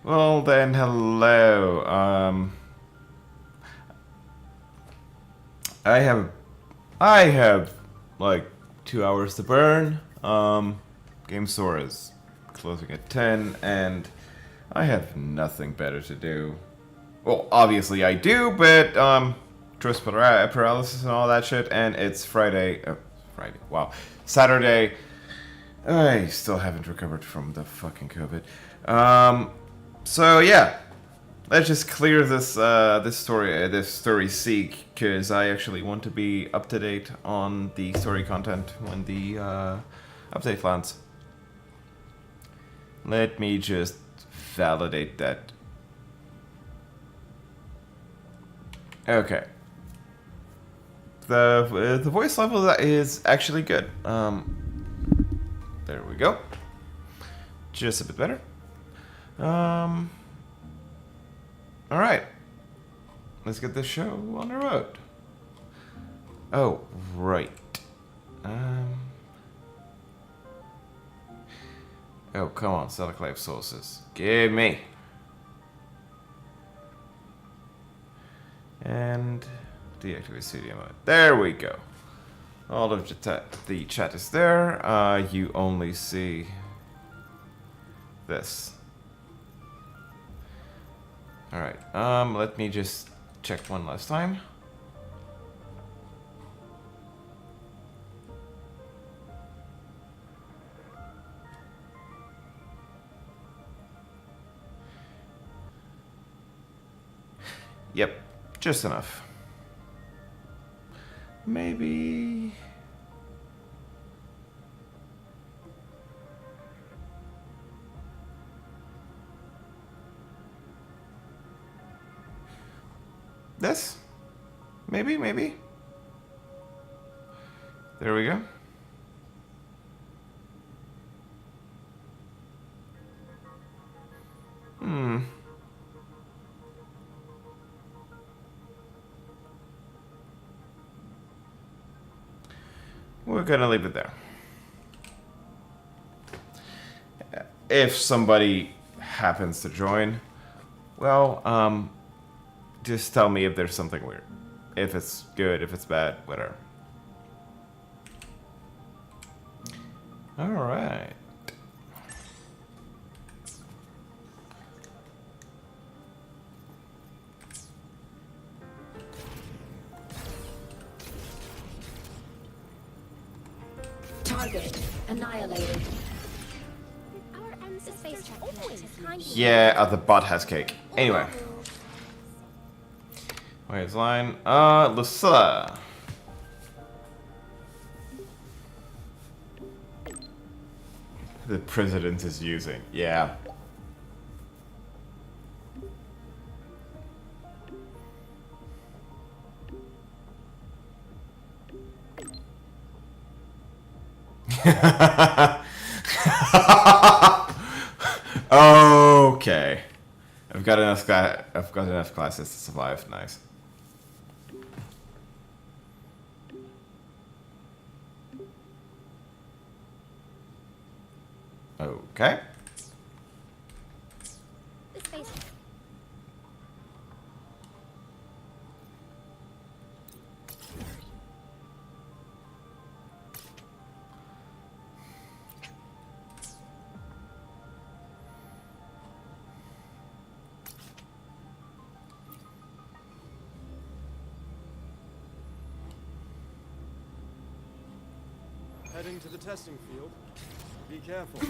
Well then, hello. I have like 2 hours to burn. Game store is closing at 10, and I have nothing better to do. Well, obviously I do, but choice paralysis and all that shit, and it's Friday. Friday. Wow, Saturday. I still haven't recovered from the fucking COVID. So yeah, let's just clear this this story seek, because I actually want to be up to date on the story content when the update lands. Let me just validate that. Okay. The voice level is actually good. There we go. Just a bit better. All right. Let's get this show on the road. Oh, right. Oh, come on, select live sources. Give me. And deactivate studio mode. There we go. All of the chat is there. You only see this. Alright, let me just check one last time. Yep, just enough. Maybe... this? Maybe. There we go. We're gonna leave it there. If somebody happens to join, well, just tell me if there's something weird. If it's good, if it's bad, whatever. Alright. Target annihilated. Yeah, the bot has cake. Anyway. Where's line? Lucilla. The president is using. Yeah. Okay. I've got enough classes to survive. Nice. Okay. Heading to the testing field. Be careful.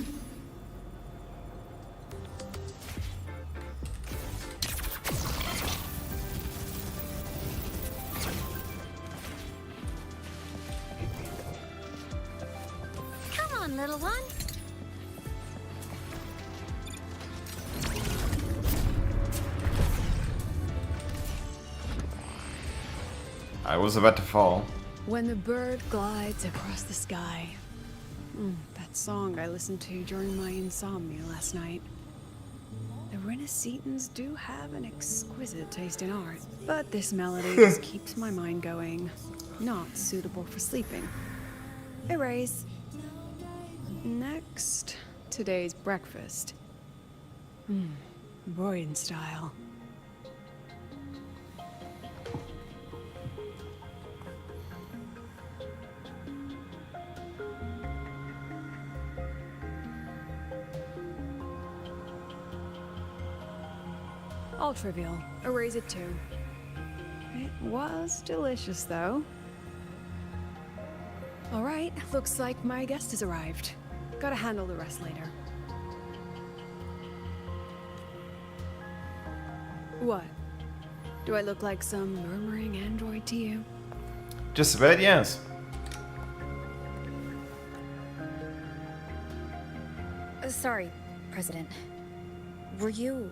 Come on, little one. I was about to fall. When the bird glides across the sky. That song I listened to during my insomnia last night. The Renaissance do have an exquisite taste in art, but this melody just keeps my mind going. Not suitable for sleeping. Erase. Next, today's breakfast. Royden style. All trivial. Erase it too. It was delicious, though. All right, looks like my guest has arrived. Gotta handle the rest later. What? Do I look like some murmuring android to you? Just a bit, yes. Sorry, President. Were you...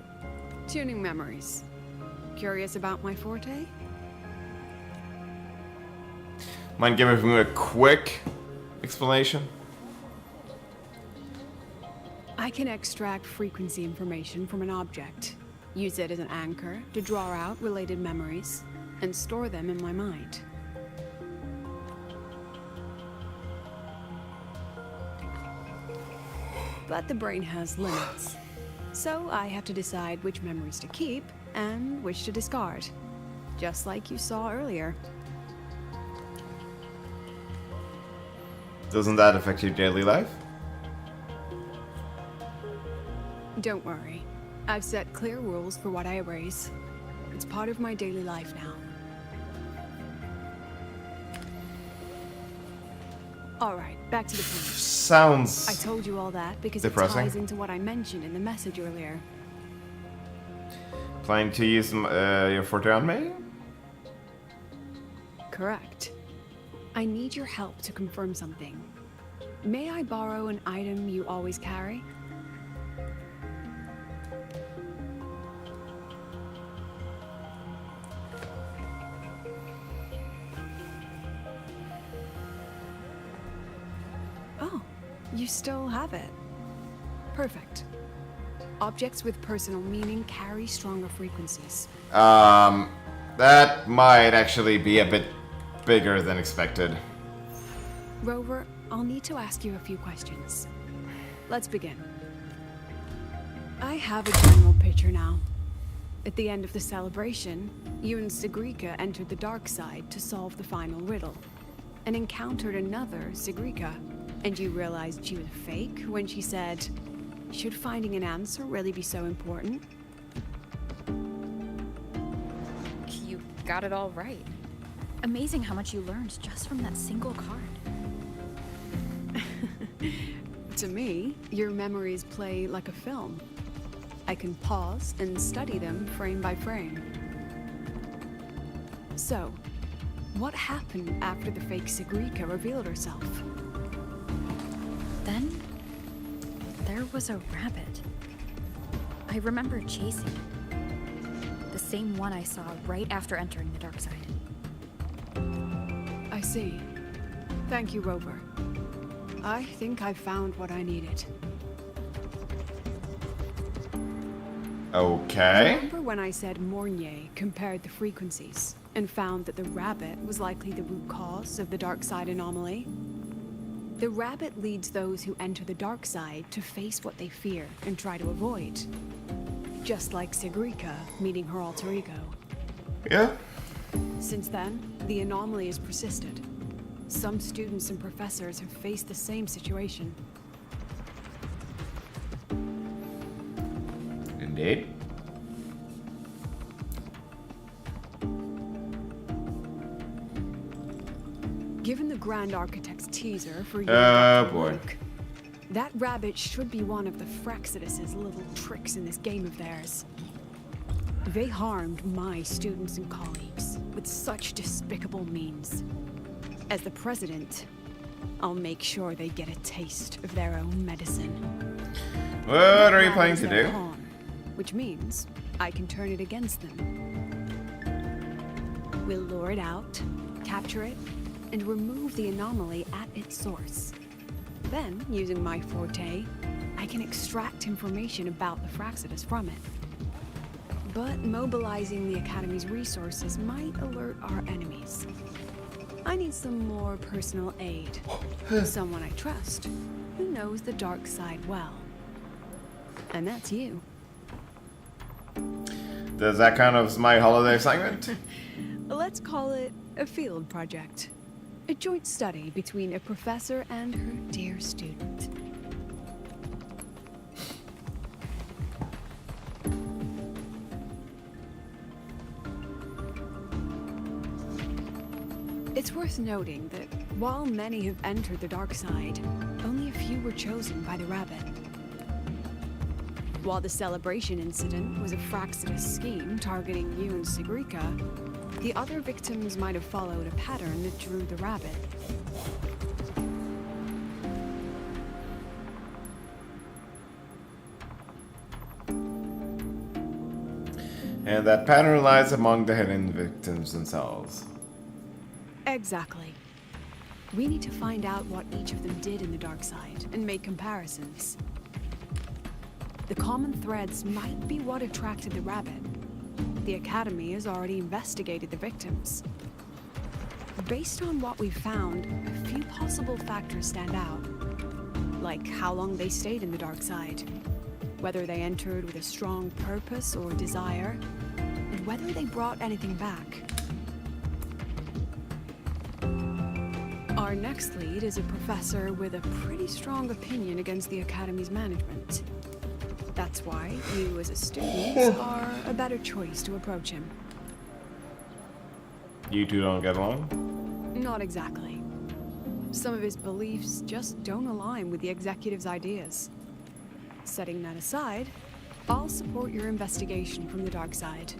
Tuning memories. Curious about my forte? Mind giving me a quick explanation? I can extract frequency information from an object, use it as an anchor to draw out related memories, and store them in my mind. But the brain has limits, so I have to decide which memories to keep and which to discard, just like you saw earlier. Doesn't that affect your daily life? Don't worry. I've set clear rules for what I erase. It's part of my daily life now. Alright, back to the point. Sounds I told you all that because depressing. it ties into what I mentioned in the message earlier. Planning to use your forte on me? Correct. I need your help to confirm something. May I borrow an item you always carry? Oh, you still have it. Perfect. Objects with personal meaning carry stronger frequencies. That might actually be a bit bigger than expected. Rover, I'll need to ask you a few questions. Let's begin. I have a general picture now. At the end of the celebration, you and SEGUE entered the dark side to solve the final riddle, and encountered another SEGUE, and you realized she was fake when she said, "Should finding an answer really be so important?" You got it all right. Amazing how much you learned just from that single card. To me, your memories play like a film. I can pause and study them frame by frame. So, what happened after the fake SEGUE revealed herself? Then, there was a rabbit. I remember chasing it. The same one I saw right after entering the dark side. I see. Thank you, Rover. I think I found what I needed. Okay. Remember when I said Mornier compared the frequencies and found that the rabbit was likely the root cause of the dark side anomaly? The rabbit leads those who enter the dark side to face what they fear and try to avoid. Just like SEGUE meeting her alter ego. Yeah. Since then, the anomaly has persisted. Some students and professors have faced the same situation. Indeed. Given the Grand Architect's teaser for boy. that rabbit should be one of the Fraxidus' little tricks in this game of theirs. They harmed my students and colleagues with such despicable means. As the president, I'll make sure they get a taste of their own medicine. What are you planning to do? Which means I can turn it against them. We'll lure it out, capture it, and remove the anomaly at its source. Then, using my forte, I can extract information about the Fraxidus from it. But mobilizing the Academy's resources might alert our enemies. I need some more personal aid. Someone I trust, who knows the dark side well. And that's you. Does that count as my holiday assignment? Let's call it a field project. A joint study between a professor and her dear student. It's worth noting that while many have entered the dark side, only a few were chosen by the Rabbit. While the celebration incident was a Fraxidus scheme targeting you and SEGUE, the other victims might have followed a pattern that drew the Rabbit. And that pattern lies among the hidden victims themselves. Exactly. We need to find out what each of them did in the dark side and make comparisons. The common threads might be what attracted the Rabbit. The Academy has already investigated the victims. Based on what we've found, a few possible factors stand out. Like how long they stayed in the dark side, whether they entered with a strong purpose or desire, and whether they brought anything back. Our next lead is a professor with a pretty strong opinion against the Academy's management. That's why you, as a student, are a better choice to approach him. You two don't get along? Not exactly. Some of his beliefs just don't align with the executive's ideas. Setting that aside, I'll support your investigation from the dark side.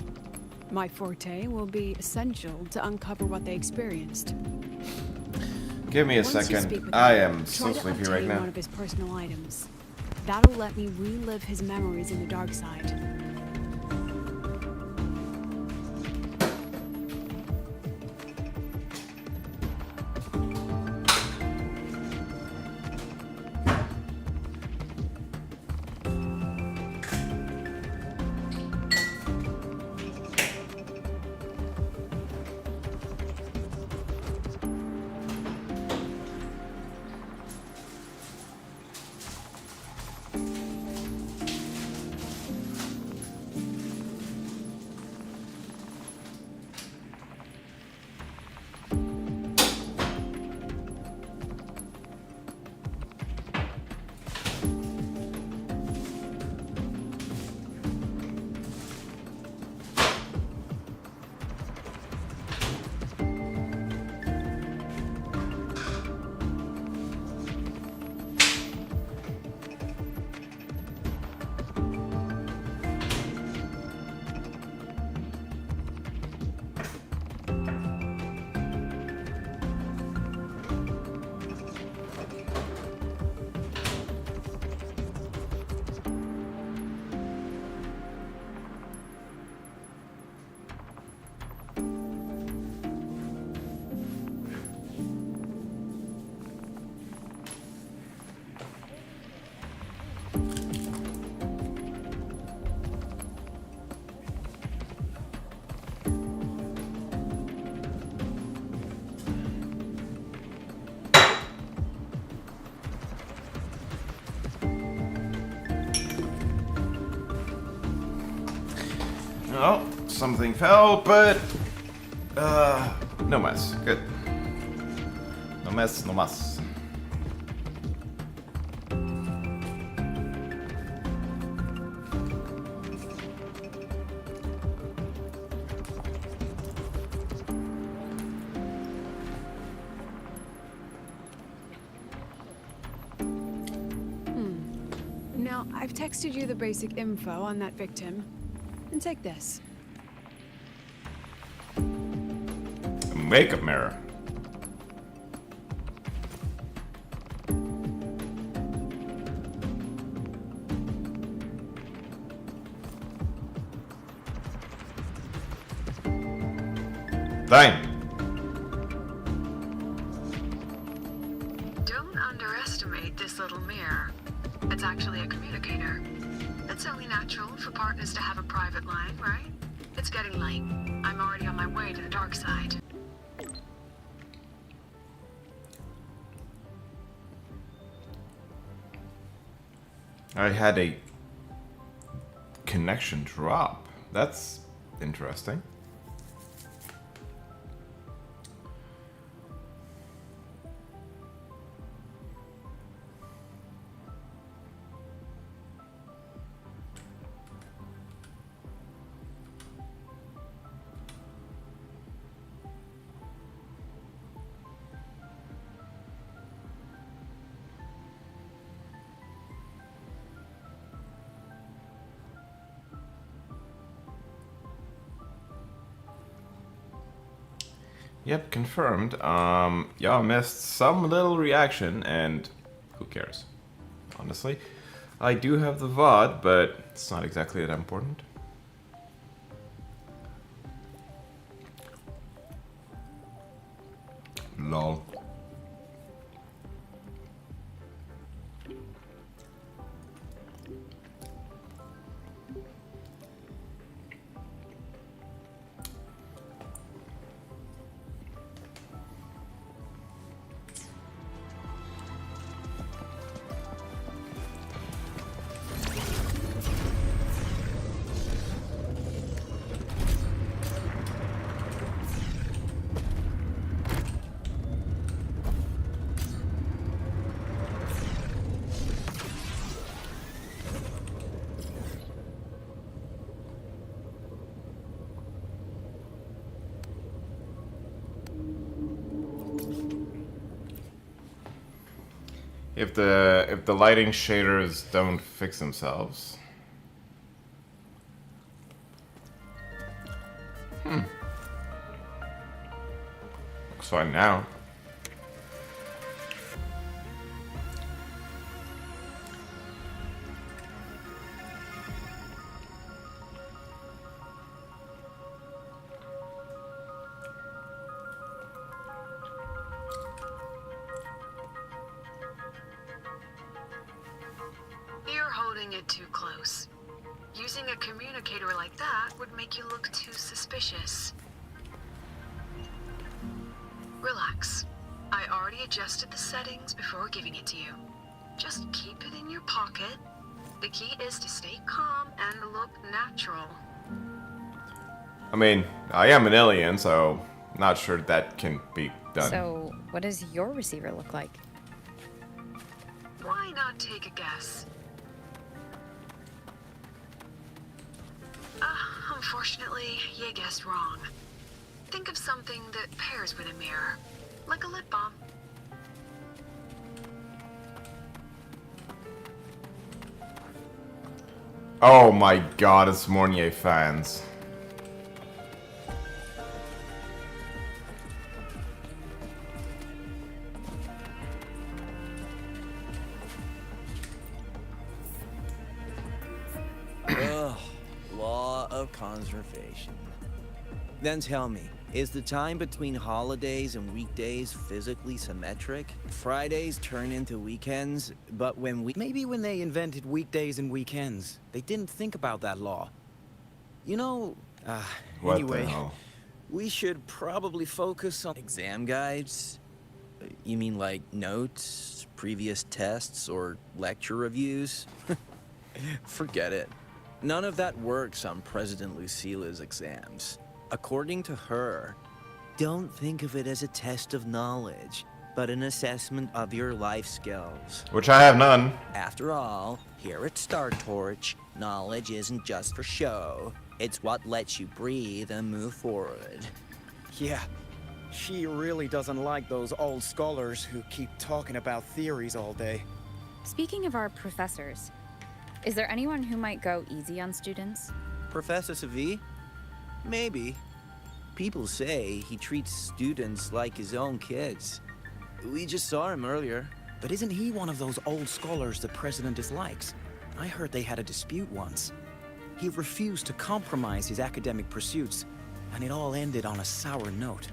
My forte will be essential to uncover what they experienced. Give me a Once you second. speak with I him, am so try to sleepy right obtain now. one of his personal items. That'll let me relive his memories in the dark side. Oh, something fell, but no mess. Good. No mess, no mess. Now, I've texted you the basic info on that victim. And take this. A makeup mirror. Fine. Don't underestimate this little mirror. It's actually a communicator. It's only natural for partners to have a private line, right? It's getting late. I'm already on my way to the dark side. I had a connection drop. That's interesting. Yep, confirmed. Y'all missed some little reaction, and who cares? Honestly, I do have the VOD, but it's not exactly that important. Lol. If the lighting shaders don't fix themselves. Looks fine now. You're holding it too close. Using a communicator like that would make you look too suspicious. Relax. I already adjusted the settings before giving it to you. Just keep it in your pocket. The key is to stay calm and look natural. I mean, I am an alien, so not sure that can be done. So, what does your receiver look like? Why not take a guess? Unfortunately, you guessed wrong. Think of something that pairs with a mirror, like a lip balm. Oh my god, it's Mornier fans. Ugh, law of conservation. Then tell me, is the time between holidays and weekdays physically symmetric? Fridays turn into weekends, but Maybe when they invented weekdays and weekends, they didn't think about that law. You know, What anyway, the hell? we should probably focus on... exam guides? You mean like notes, previous tests, or lecture reviews? Forget it. None of that works on President Lucilla's exams. According to her, don't think of it as a test of knowledge, but an assessment of your life skills. Which I have none. After all, here at Star Torch, knowledge isn't just for show. It's what lets you breathe and move forward. Yeah, she really doesn't like those old scholars who keep talking about theories all day. Speaking of our professors, is there anyone who might go easy on students? Professor SEGUE? Maybe. People say he treats students like his own kids. We just saw him earlier. But isn't he one of those old scholars the president dislikes? I heard they had a dispute once. He refused to compromise his academic pursuits, and it all ended on a sour note.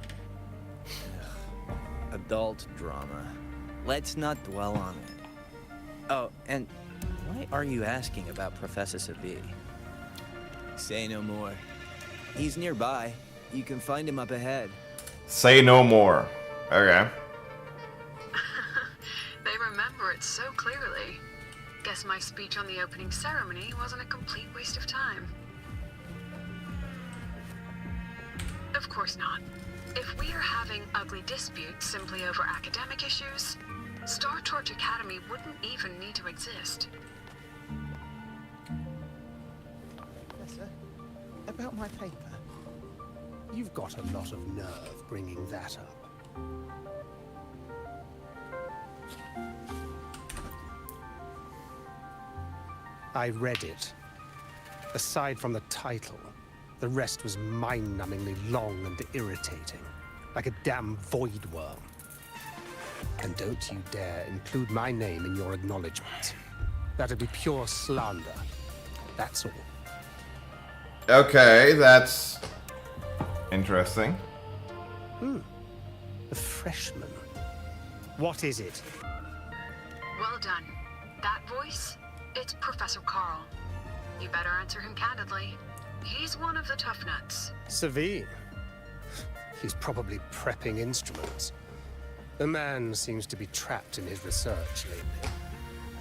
Adult drama. Let's not dwell on it. Oh, and why are you asking about Professor SEGUE? Say no more. He's nearby. You can find him up ahead. Say no more. Okay. They remember it so clearly. Guess my speech on the opening ceremony wasn't a complete waste of time. Of course not. If we are having ugly disputes simply over academic issues, Star Torch Academy wouldn't even need to exist. Professor, about my paper. You've got a lot of nerve bringing that up. I read it. Aside from the title, the rest was mind-numbingly long and irritating, like a damn void worm. And don't you dare include my name in your acknowledgement. That'd be pure slander. That's all. Okay, that's interesting. A freshman. What is it? Well done. That voice? It's Professor Carl. You better answer him candidly. He's one of the tough nuts. Savine. He's probably prepping instruments. The man seems to be trapped in his research lately.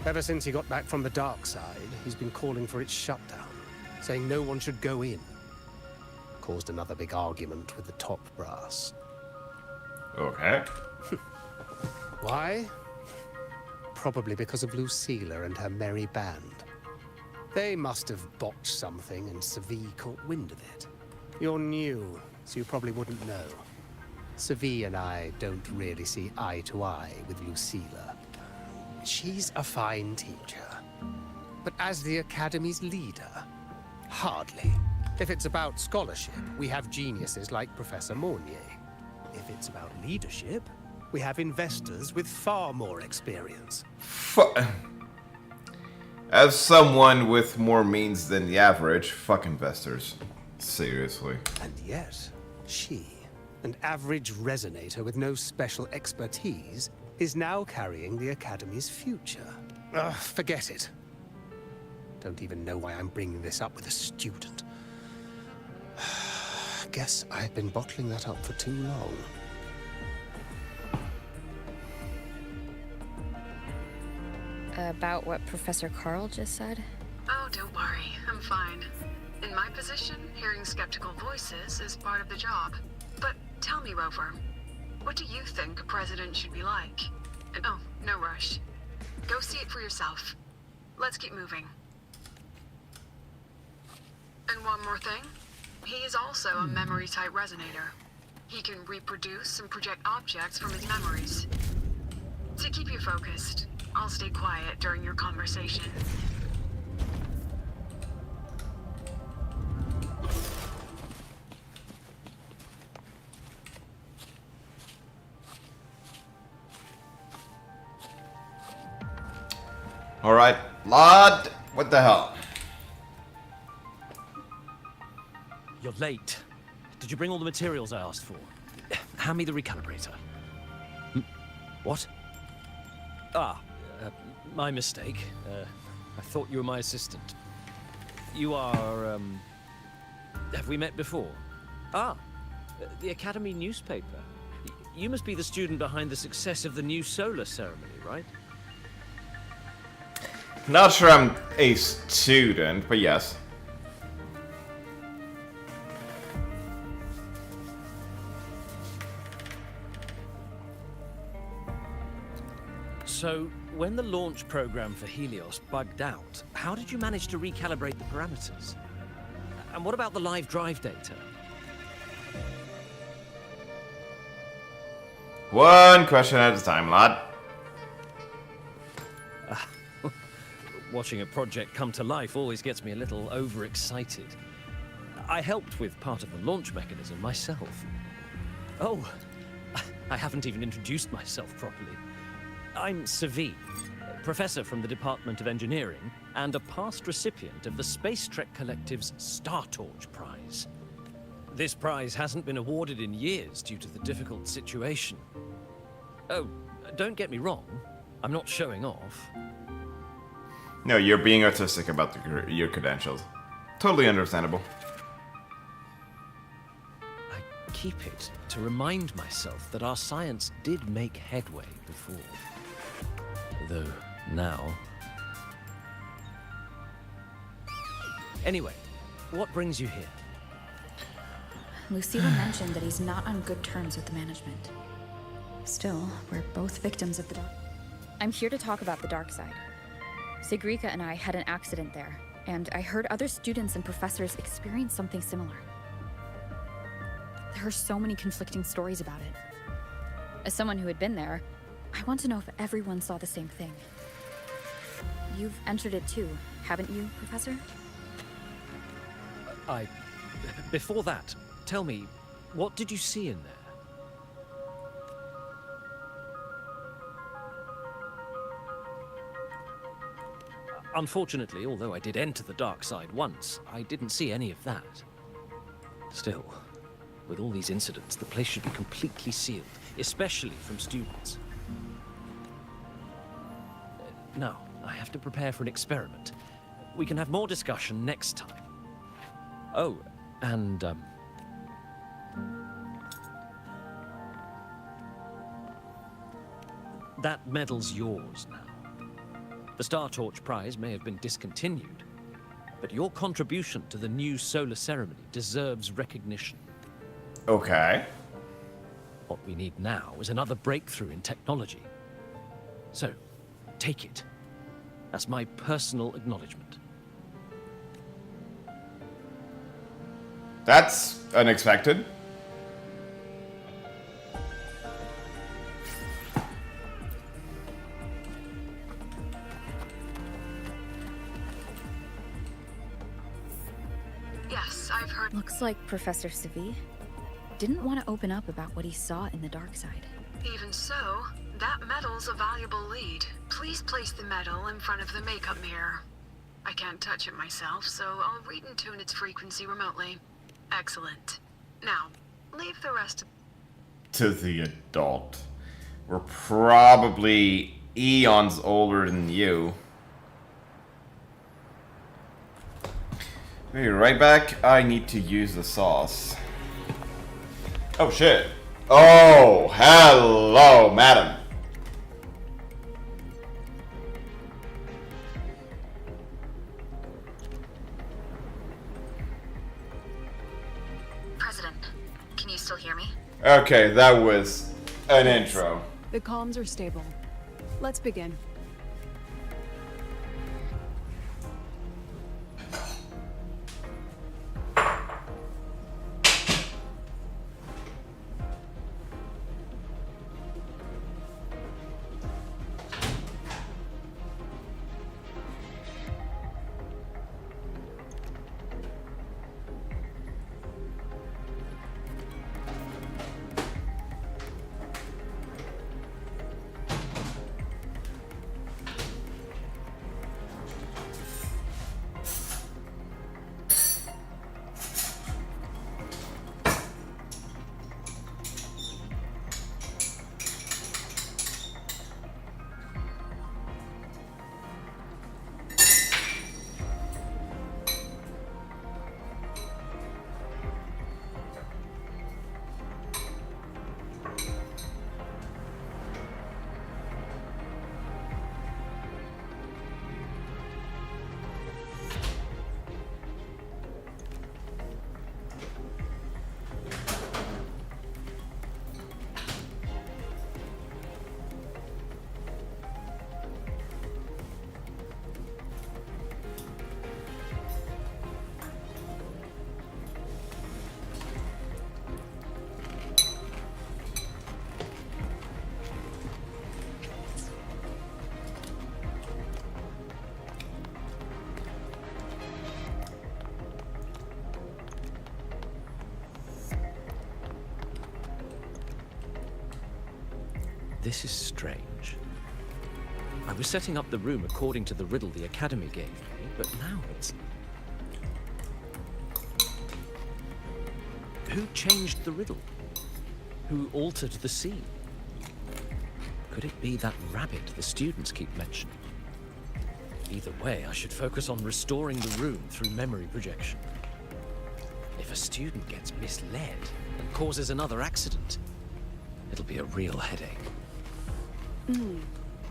Ever since he got back from the dark side, he's been calling for its shutdown, saying no one should go in. Caused another big argument with the top brass. Okay. Why? Probably because of Lucilla and her merry band. They must have botched something and SEGUE caught wind of it. You're new, so you probably wouldn't know. SEGUE and I don't really see eye to eye with Lucilla. She's a fine teacher. But as the Academy's leader, hardly. If it's about scholarship, we have geniuses like Professor Mornier. If it's about leadership, we have investors with far more experience. As someone with more means than the average, fuck investors. Seriously. And yet, she, an average resonator with no special expertise, is now carrying the Academy's future. Ugh, forget it. Don't even know why I'm bringing this up with a student. Guess I've been bottling that up for too long. About what Professor Carl just said? Oh, don't worry. I'm fine. In my position, hearing skeptical voices is part of the job. But tell me, Rover, what do you think a president should be like? And oh, no rush. Go see it for yourself. Let's keep moving. And one more thing. He is also a memory-type resonator. He can reproduce and project objects from his memories. To keep you focused, I'll stay quiet during your conversation. Alright, Lord, what the hell? You're late. Did you bring all the materials I asked for? Hand me the recalibrator. What? My mistake. I thought you were my assistant. You are, have we met before? The Academy newspaper. You must be the student behind the success of the new solar ceremony, right? Not sure I'm a student, but yes. So, when the launch program for Helios bugged out, how did you manage to recalibrate the parameters? And what about the live drive data? One question at a time, lad. Watching a project come to life always gets me a little overexcited. I helped with part of the launch mechanism myself. Oh, I haven't even introduced myself properly. I'm SEGUE, professor from the Department of Engineering, and a past recipient of the Space Trek Collective's Star Torch Prize. This prize hasn't been awarded in years due to the difficult situation. Oh, don't get me wrong, I'm not showing off. No, you're being artistic about your credentials. Totally understandable. I keep it to remind myself that our science did make headway before. Though now... Anyway, what brings you here? Lucilla mentioned that he's not on good terms with the management. Still, we're both victims of the dark. I'm here to talk about the dark side. SEGUE and I had an accident there, and I heard other students and professors experience something similar. There are so many conflicting stories about it. As someone who had been there, I want to know if everyone saw the same thing. You've entered it too, haven't you, Professor? Before that, tell me, what did you see in there? Unfortunately, although I did enter the dark side once, I didn't see any of that. Still, with all these incidents, the place should be completely sealed, especially from students. No, I have to prepare for an experiment. We can have more discussion next time. Oh, and, that medal's yours now. The Star Torch Prize may have been discontinued, but your contribution to the new solar ceremony deserves recognition. Okay. What we need now is another breakthrough in technology. So, take it. That's my personal acknowledgement. That's unexpected. Yes, I've heard. Looks like Professor SEGUE didn't want to open up about what he saw in the dark side. Even so, that medal's a valuable lead. Please place the medal in front of the makeup mirror. I can't touch it myself, so I'll read and tune its frequency remotely. Excellent. Now, leave the rest To the adult. We're probably eons older than you. Be right back. I need to use the sauce. Oh shit. Oh, hello, madam. President, can you still hear me? Okay, that was an intro. The comms are stable. Let's begin. This is strange. I was setting up the room according to the riddle the Academy gave me, but now it's... Who changed the riddle? Who altered the scene? Could it be that rabbit the students keep mentioning? Either way, I should focus on restoring the room through memory projection. If a student gets misled and causes another accident, it'll be a real headache.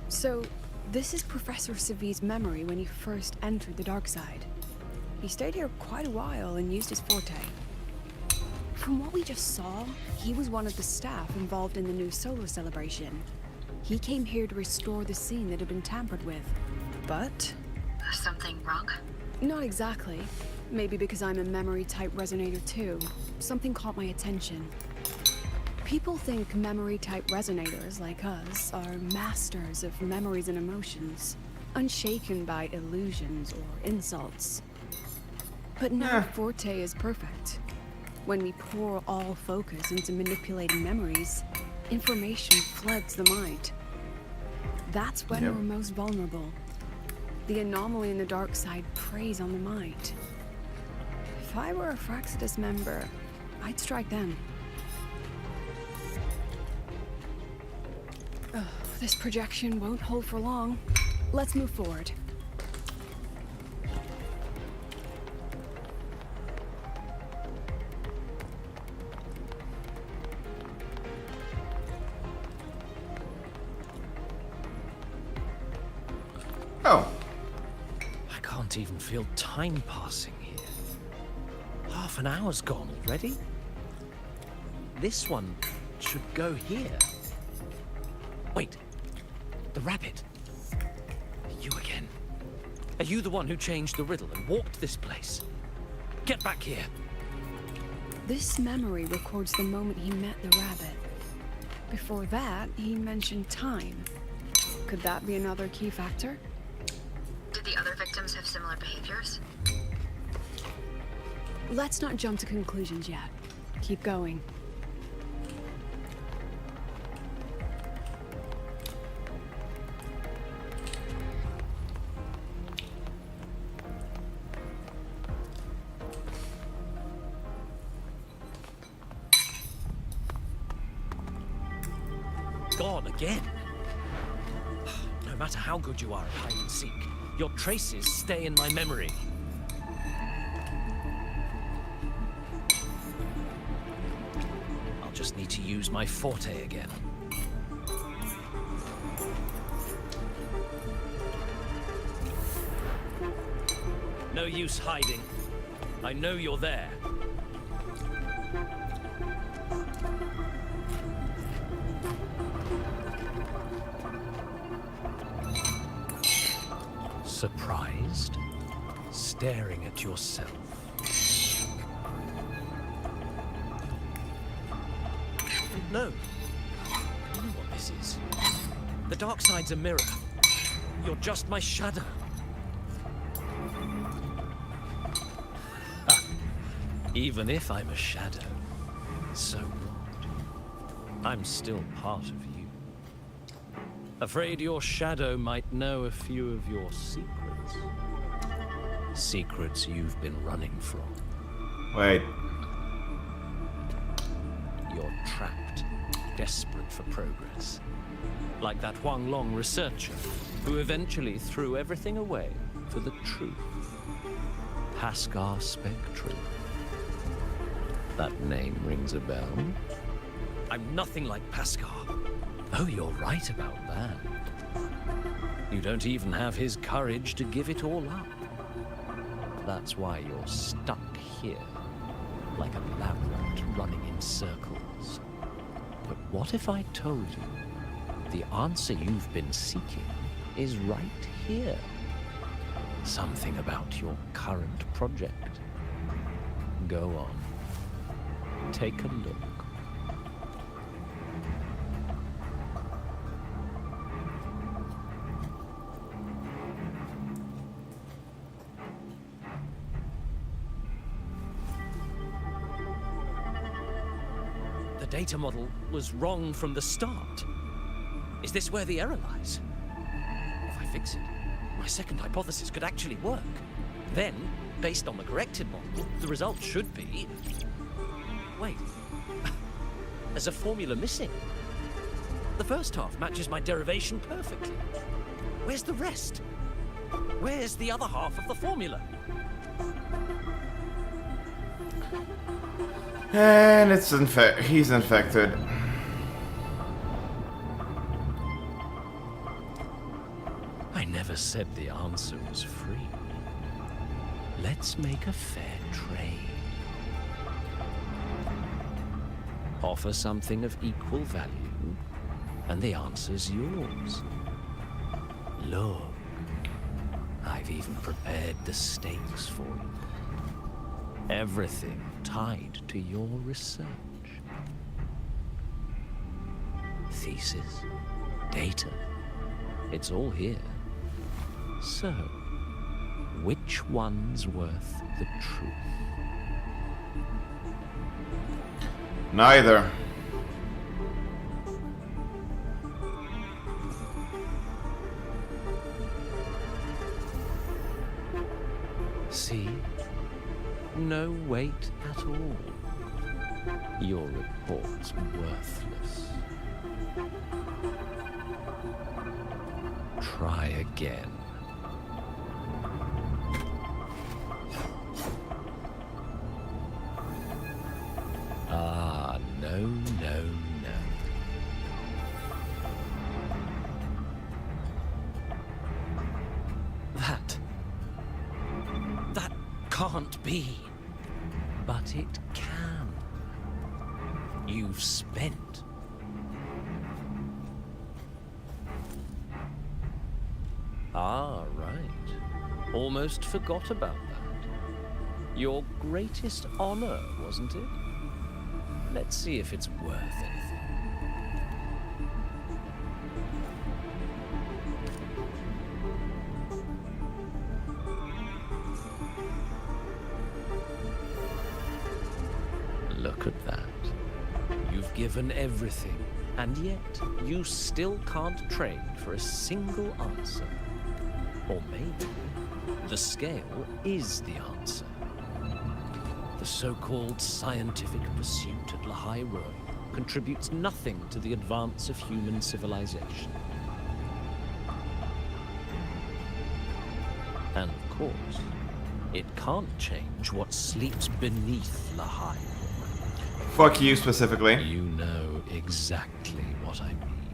So, this is Professor SEGUE's memory when he first entered the dark side. He stayed here quite a while and used his forte. From what we just saw, he was one of the staff involved in the new solar celebration. He came here to restore the scene that had been tampered with. But... Something wrong? not exactly. Maybe because I'm a memory-type resonator too. Something caught my attention. People think memory-type resonators like us are masters of memories and emotions, unshaken by illusions or insults. But no forte is perfect. When we pour all focus into manipulating memories, information floods the mind. That's when we're most vulnerable. The anomaly in the dark side preys on the mind. If I were a Fraxidus member, I'd strike then. Oh, this projection won't hold for long. Let's move forward. Oh. I can't even feel time passing here. Half an hour's gone already. This one should go here. Wait, the rabbit. You again. Are you the one who changed the riddle and walked this place? Get back here. This memory records the moment he met the rabbit. Before that, he mentioned time. Could that be another key factor? Did the other victims have similar behaviors? Let's not jump to conclusions yet. Keep going. Gone again. No matter how good you are at hide and seek, your traces stay in my memory. I'll just need to use my forte again. No use hiding. I know you're there. Surprised? Staring at yourself. No. I know what this is. The dark side's a mirror. You're just my shadow. Ah, even if I'm a shadow, so what? I'm still part of you. Afraid your shadow might know a few of your secrets. Secrets you've been running from. Wait. You're trapped, desperate for progress. Like that Huang Long researcher, who eventually threw everything away for the truth. Pascal Spectrum. That name rings a bell. I'm nothing like Pascal. Oh, you're right about that. You don't even have his courage to give it all up. That's why you're stuck here, like a lab rat running in circles. But what if I told you the answer you've been seeking is right here? Something about your current project. Go on. Take a look. The data model was wrong from the start. Is this where the error lies? If I fix it, my second hypothesis could actually work. Then, based on the corrected model, the result should be... Wait. There's a formula missing. The first half matches my derivation perfectly. Where's the rest? Where's the other half of the formula? And it's he's infected. I never said the answer was free. Let's make a fair trade. Offer something of equal value, and the answer's yours. Look, I've even prepared the stakes for you. Everything tied to your research. Thesis, data, it's all here. So, which one's worth the truth? Neither. See? No weight at all. Your report's worthless. Try again. Ah, no, no, no. That can't be. But it can. You've spent. Ah, right. Almost forgot about that. Your greatest honor, wasn't it? Let's see if it's worth anything. Look at that. You've given everything, and yet you still can't trade for a single answer. Or maybe the scale is the answer. The so-called scientific pursuit at Lehigh Road contributes nothing to the advance of human civilization. And of course, it can't change what sleeps beneath Lehigh Road. Fuck you specifically. You know exactly what I mean.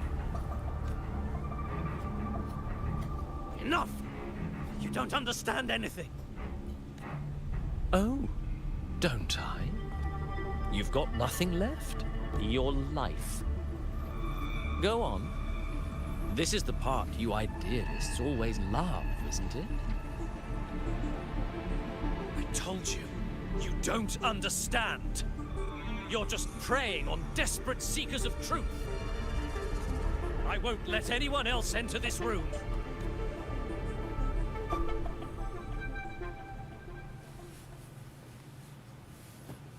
Enough! You don't understand anything. Oh, don't I? You've got nothing left. Your life. Go on. This is the part you idealists always love, isn't it? I told you, you don't understand. You're just preying on desperate seekers of truth. I won't let anyone else enter this room.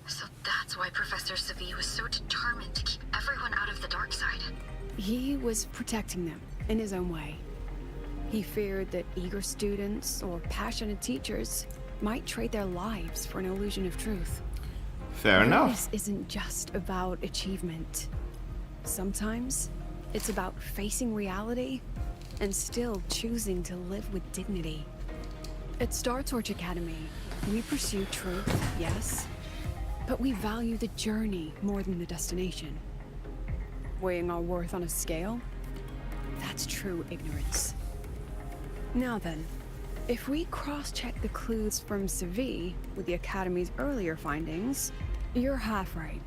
So that's why Professor SEGUE was so determined to keep everyone out of the dark side. He was protecting them in his own way. He feared that eager students or passionate teachers might trade their lives for an illusion of truth. Fair enough. This isn't just about achievement. Sometimes it's about facing reality and still choosing to live with dignity. At Star Torch Academy, we pursue truth, yes, but we value the journey more than the destination. Weighing our worth on a scale? That's true ignorance. Now then, if we cross-check the clues from SEGUE with the Academy's earlier findings, you're half right.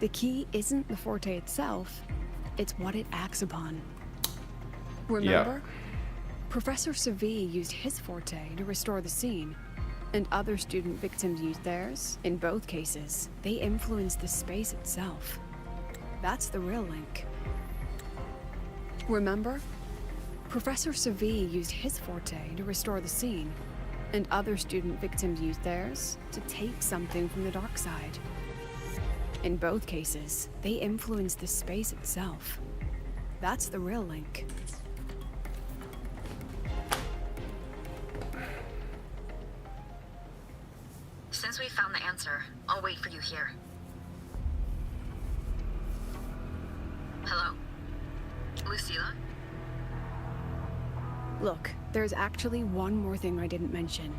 The key isn't the forte itself, it's what it acts upon. Remember? Professor SEGUE used his forte to restore the scene, and other student victims used theirs. In both cases, they influenced the space itself. That's the real link. Remember? Professor SEGUE used his forte to restore the scene, and other student victims used theirs to take something from the dark side. In both cases, they influenced the space itself. That's the real link. Since we found the answer, I'll wait for you here. Hello? Lucilla? Look, there's actually one more thing I didn't mention.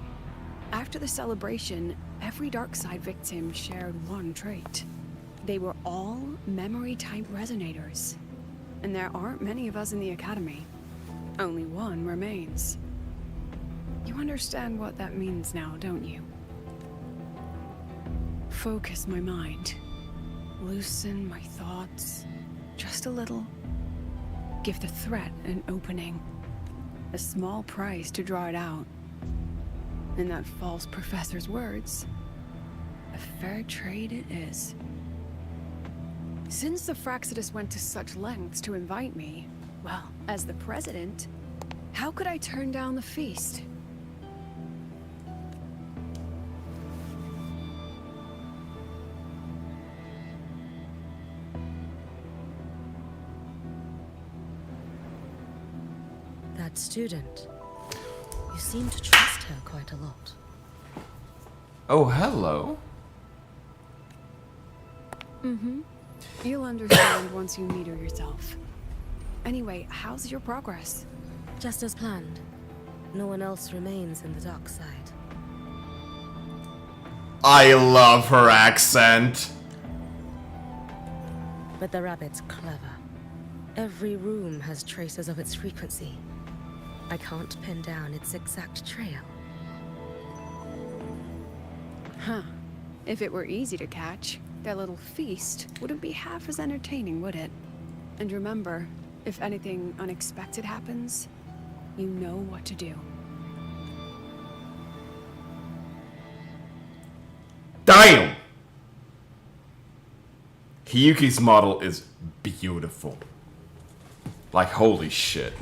After the celebration, every Darkside victim shared one trait. They were all memory-type resonators. And there aren't many of us in the Academy. Only one remains. You understand what that means now, don't you? Focus my mind. Loosen my thoughts. Just a little. Give the threat an opening. A small price to draw it out. In that false professor's words, a fair trade it is. Since the Fraxidus went to such lengths to invite me, well, as the president, how could I turn down the feast? That student. You seem to trust her quite a lot. Oh, hello. Mm-hmm. You'll understand once you meet her yourself. Anyway, how's your progress? Just as planned. No one else remains in the dark side. I love her accent. But the rabbit's clever. Every room has traces of its frequency. I can't pin down its exact trail. Huh. If it were easy to catch, that little feast wouldn't be half as entertaining, would it? And remember, if anything unexpected happens, you know what to do. Damn! Hiyuki's model is beautiful. Like, holy shit.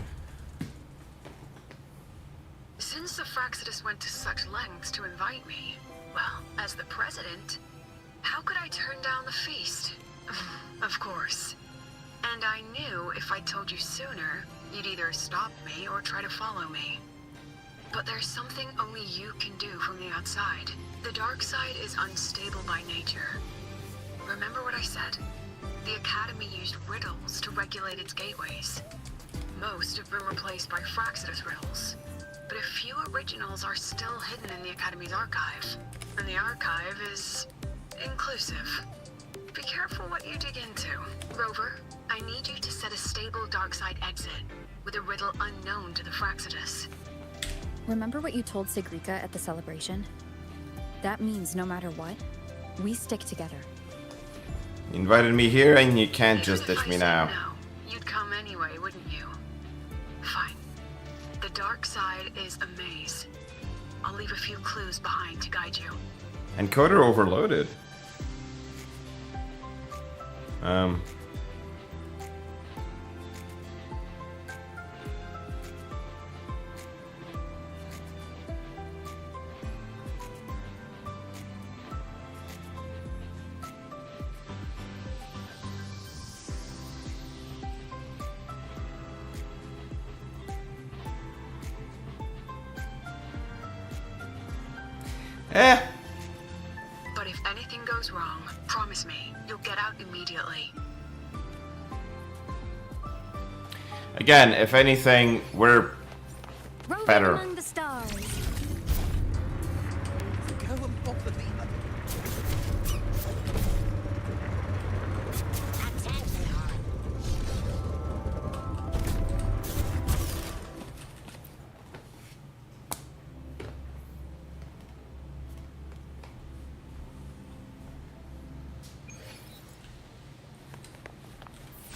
Since the Fraxidus went to such lengths to invite me, well, as the president, how could I turn down the feast? Of course. And I knew if I told you sooner, you'd either stop me or try to follow me. But there's something only you can do from the outside. The dark side is unstable by nature. Remember what I said? The Academy used riddles to regulate its gateways. Most have been replaced by Fraxidus riddles. But a few originals are still hidden in the Academy's archive. And the archive is inclusive. Be careful what you dig into. Rover, I need you to set a stable dark side exit with a riddle unknown to the Fraxidus. Remember what you told Segrika at the celebration? That means no matter what, we stick together. You invited me here and you can't just Even if ditch I me said now. No, you'd come anyway, wouldn't you? Fine. The dark side is a maze. I'll leave a few clues behind to guide you. Encoder overloaded. But if anything goes wrong, promise me, you'll get out immediately. Again, if anything, we're Roving better. among the stars. Go and pop the beat.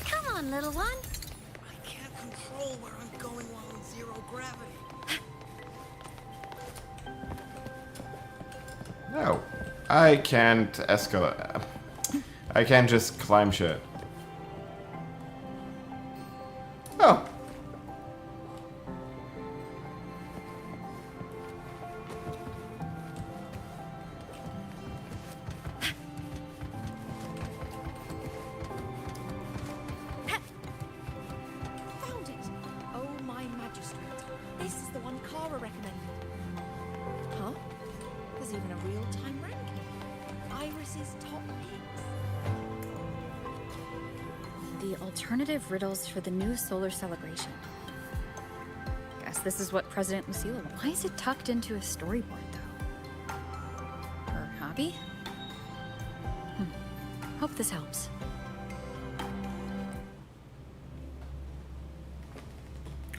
Come on, little one. I can't control where I'm going while in zero gravity. No. I can't escalate. I can't just climb shit. Oh. Found it! Oh, my magistrate. This is the one Kara recommended. Huh? There's even a real-time ranking. Iris's top picks. The alternative riddles for the new solar celebration. Guess this is what President Lucilla wants. Why is it tucked into a storyboard, though? Her hobby? Hope this helps.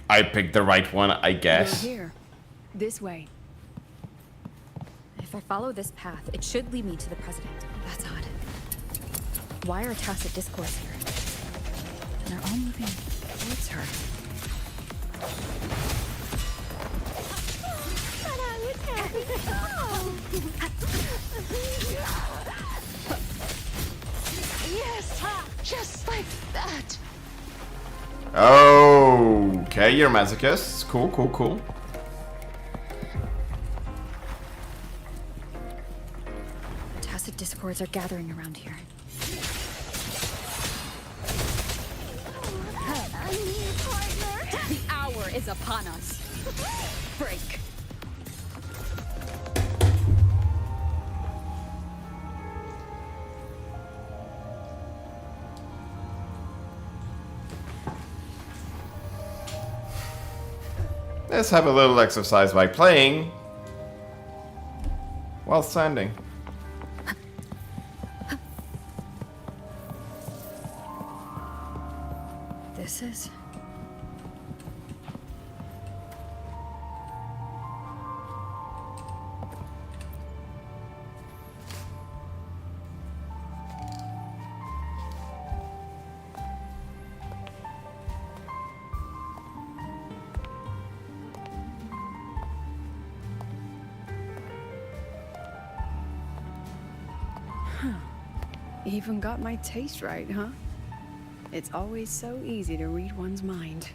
I picked the right one, I guess. You're here. This way. If I follow this path, it should lead me to the president. That's odd. Why are tacit discourse here? And they're all moving towards her. Yes, just like that. Okay, you're masochists. Cool, cool, cool. Tacit discords are gathering around here. I need a partner. The hour is upon us. Break. Let's have a little exercise by playing while standing. This is... Even got my taste right, huh? It's always so easy to read one's mind.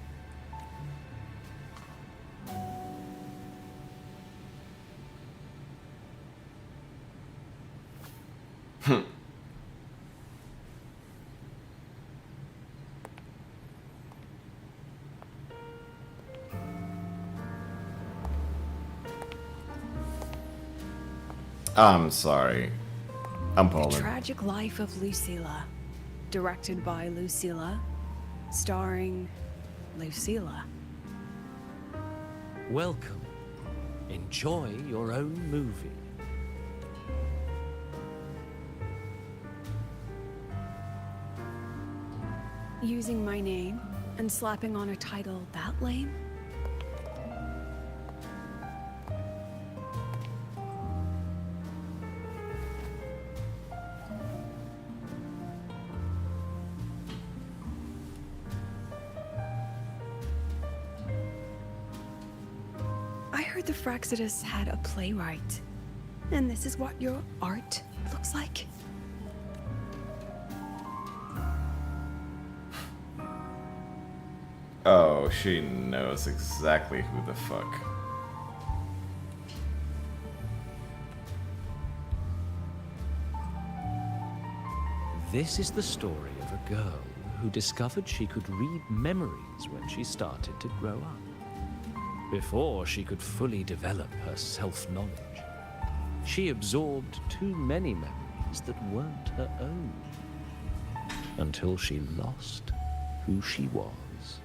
I'm sorry. I'm The Poland. Tragic Life of Lucilla. Directed by Lucilla. Starring Lucilla. Welcome. Enjoy your own movie. Using my name and slapping on a title that lame? I heard the Fraxidus had a playwright. And this is what your art looks like? Oh, she knows exactly who the fuck. This is the story of a girl who discovered she could read memories when she started to grow up. Before she could fully develop her self-knowledge, she absorbed too many memories that weren't her own, until she lost who she was.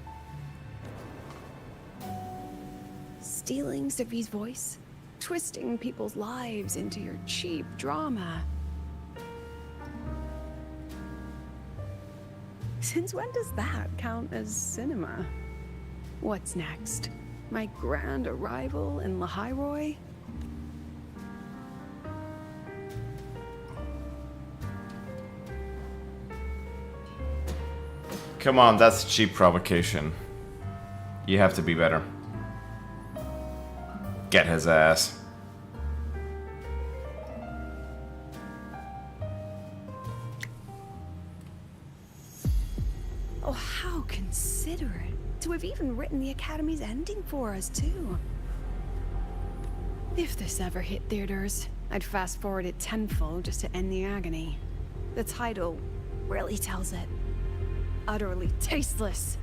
Stealing Sophie's voice? Twisting people's lives into your cheap drama? Since when does that count as cinema? What's next? My grand arrival in Lahairoi? Come on, that's cheap provocation. You have to be better. Get his ass. Oh, how considerate. To have even written the Academy's ending for us, too. If this ever hit theaters, I'd fast forward it tenfold just to end the agony. The title really tells it. Utterly tasteless.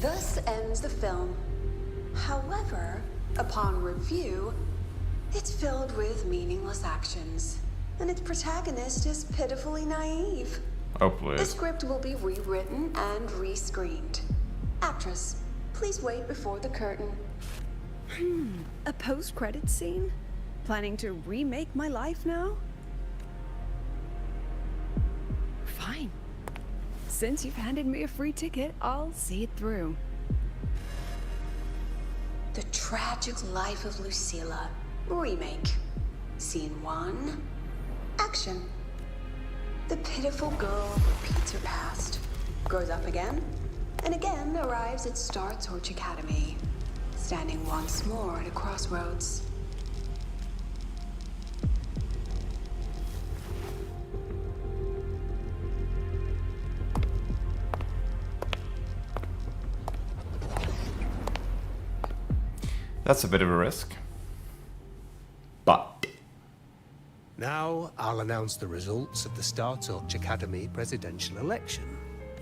Thus ends the film. However, upon review, it's filled with meaningless actions, and its protagonist is pitifully naive. Oh, The please. script will be rewritten and rescreened. Actress, please wait before the curtain. A post-credits scene? Planning to remake my life now? Fine. Since you've handed me a free ticket, I'll see it through. The Tragic Life of Lucilla, Remake. Scene 1. Action. The pitiful girl repeats her past, grows up again, and again arrives at Star Torch Academy, standing once more at a crossroads. That's a bit of a risk. But Now, I'll announce the results of the Star Torch Academy presidential election.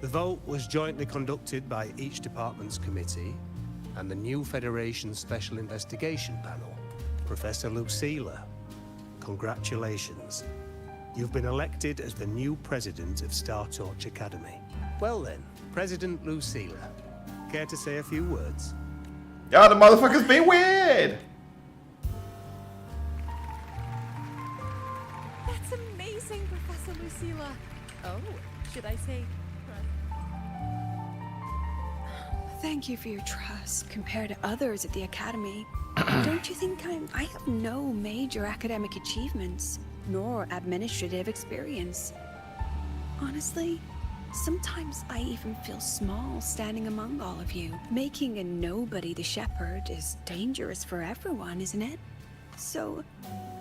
The vote was jointly conducted by each department's committee and the new Federation Special Investigation Panel. Professor Lucilla, congratulations. You've been elected as the new president of Star Torch Academy. Well then, President Lucilla, care to say a few words? yeah, the motherfucker's being weird. That's amazing, Professor Lucilla. Oh, should I say... Thank you for your trust compared to others at the Academy. Don't you think I have no major academic achievements, nor administrative experience? Honestly, sometimes I even feel small standing among all of you. Making a nobody the shepherd is dangerous for everyone, isn't it? So,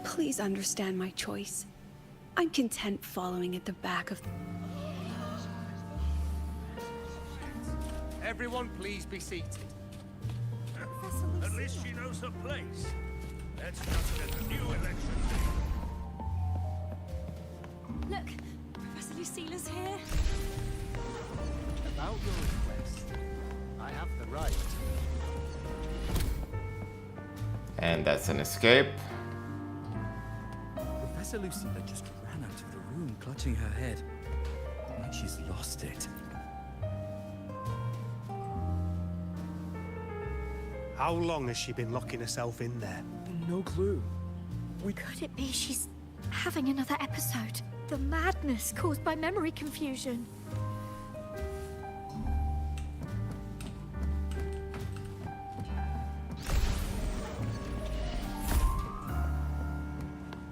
please understand my choice. I'm content following at the back of... Everyone please be seated. Professor Lucilla. At least she knows her place. Let's just get a new election. Look, Professor Lucilla's here. About your request, I have the right. And that's an escape. Professor Lucilla just ran out of the room, clutching her head. Like she's lost it. How long has she been locking herself in there? No clue. Could it be she's having another episode? The madness caused by memory confusion.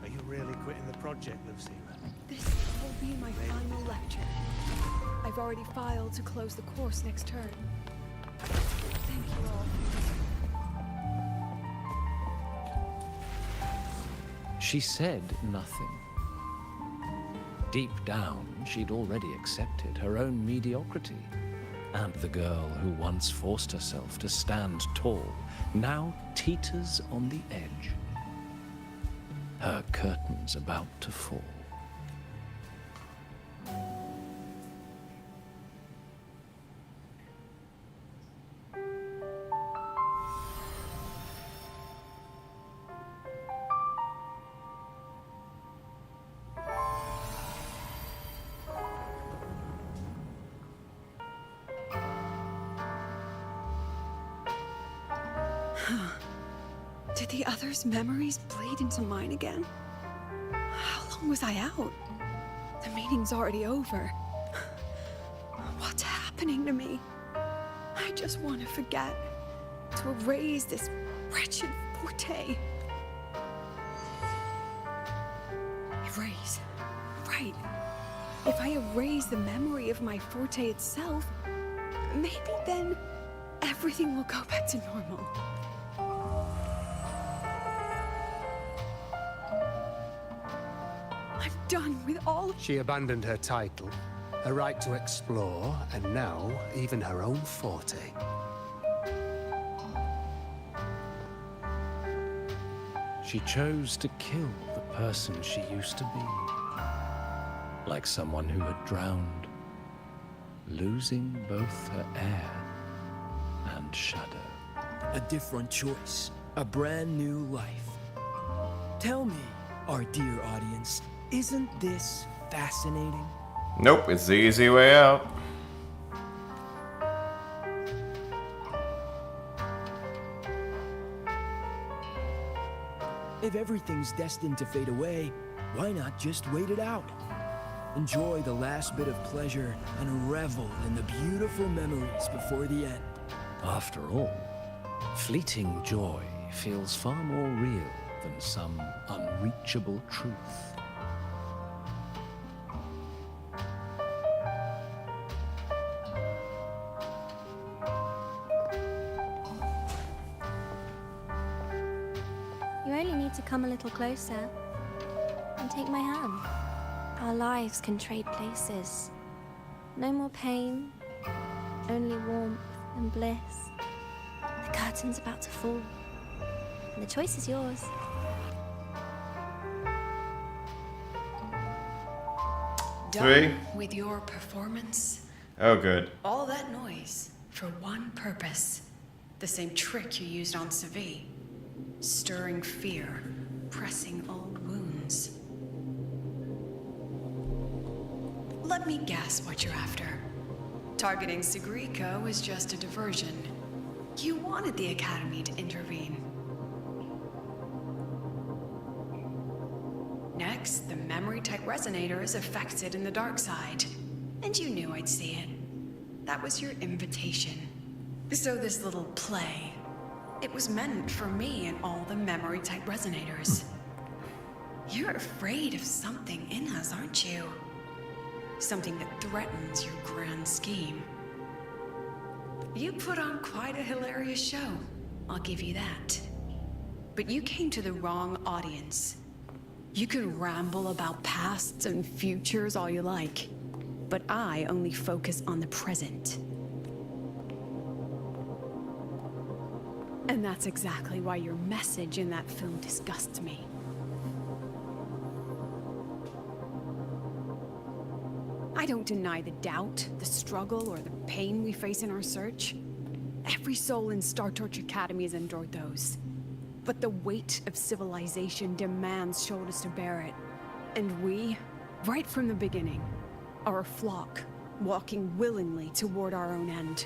Are you really quitting the project, Lucilla? This will be my final lecture. I've already filed to close the course next term. Thank you all. She said nothing. Deep down, she'd already accepted her own mediocrity. And the girl who once forced herself to stand tall now teeters on the edge. Her curtain's about to fall. Did the others' memories bleed into mine again? How long was I out? The meeting's already over. What's happening to me? I just want to forget. To erase this wretched forte. Erase. Right. If I erase the memory of my forte itself, maybe then everything will go back to normal. I'm done with all... She abandoned her title, her right to explore, and now even her own forte. She chose to kill the person she used to be. Like someone who had drowned, losing both her air and shadow. A different choice. A brand new life. Tell me, our dear audience, isn't this fascinating? Nope, it's the easy way out. If everything's destined to fade away, why not just wait it out? Enjoy the last bit of pleasure and revel in the beautiful memories before the end. After all, fleeting joy feels far more real than some unreachable truth. You only need to come a little closer and take my hand. Our lives can trade places. No more pain, only warmth and bliss. The curtain's about to fall, and the choice is yours. Three. With your performance. Oh, good. All that noise for one purpose. The same trick you used on SEGUE. Stirring fear, pressing old wounds. Let me guess what you're after. Targeting SEGUE was just a diversion. You wanted the Academy to intervene. Next, the memory-type resonator is affected in the dark side. And you knew I'd see it. That was your invitation. So this little play, it was meant for me and all the memory-type resonators. You're afraid of something in us, aren't you? Something that threatens your grand scheme. You put on quite a hilarious show, I'll give you that. But you came to the wrong audience. You can ramble about pasts and futures all you like, but I only focus on the present. And that's exactly why your message in that film disgusts me. I don't deny the doubt, the struggle, or the pain we face in our search. Every soul in Star Torch Academy has endured those. But the weight of civilization demands shoulders to bear it. And we, right from the beginning, are a flock, walking willingly toward our own end.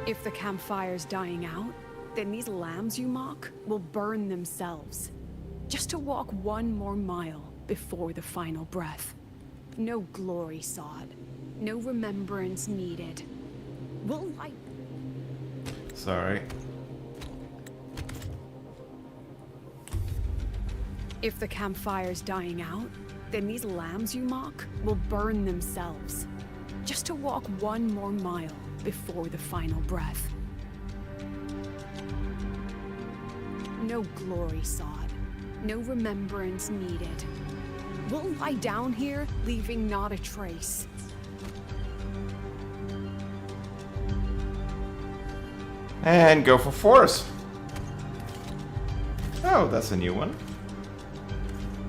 If the campfire's dying out, then these lambs you mock will burn themselves, just to walk one more mile before the final breath. No glory sought, no remembrance needed. We'll light. Sorry. If the campfire's dying out, then these lambs you mock will burn themselves, just to walk one more mile before the final breath. No glory sought, no remembrance needed. We'll lie down here, leaving not a trace. And go for force. Oh, that's a new one.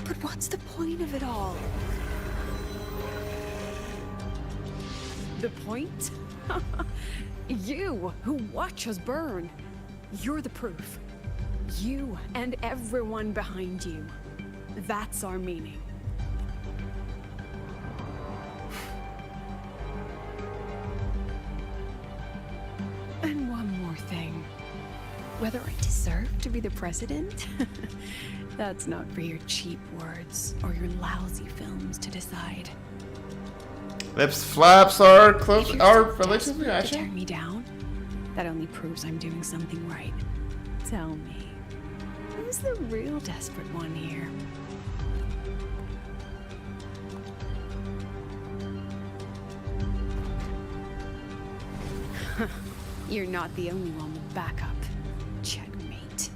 But what's the point of it all? The point? You, who watch us burn. You're the proof. You and everyone behind you. That's our meaning. And one more thing. Whether I deserve to be the president? That's not for your cheap words or your lousy films to decide. Lips flaps are close. If you're Are so relatively desperate to tear matching. me down, that only proves I'm doing something right. Tell me, who's the real desperate one here? You're not the only one with backup. Checkmate.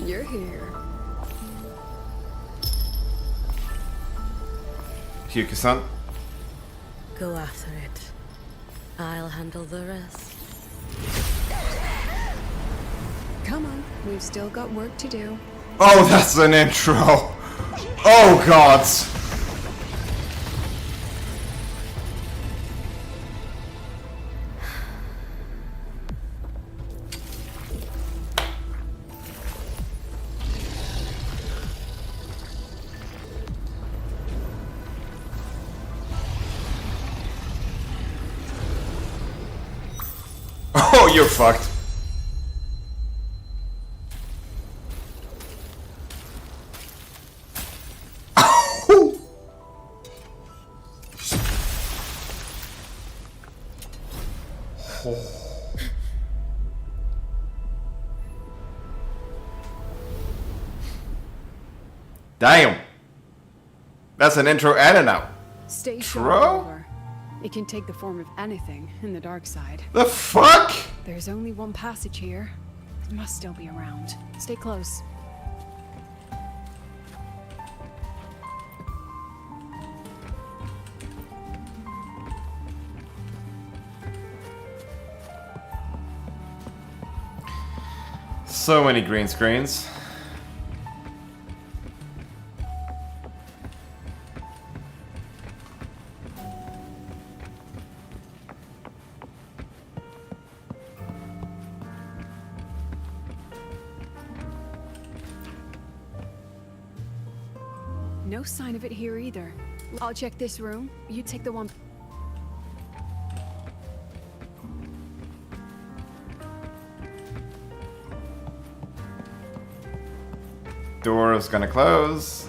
You're here. Hyuki-san. Go after it. I'll handle the rest. Come on, we've still got work to do. Oh, that's an intro. Oh, gods. Oh, you're fucked. Damn. That's an intro and an out. Stay Tro? sharp, Rover. It can take the form of anything in the dark side. The fuck? There's only one passage here. It must still be around. Stay close. So many green screens. No sign of it here either. I'll check this room. You take the one. Door is gonna close.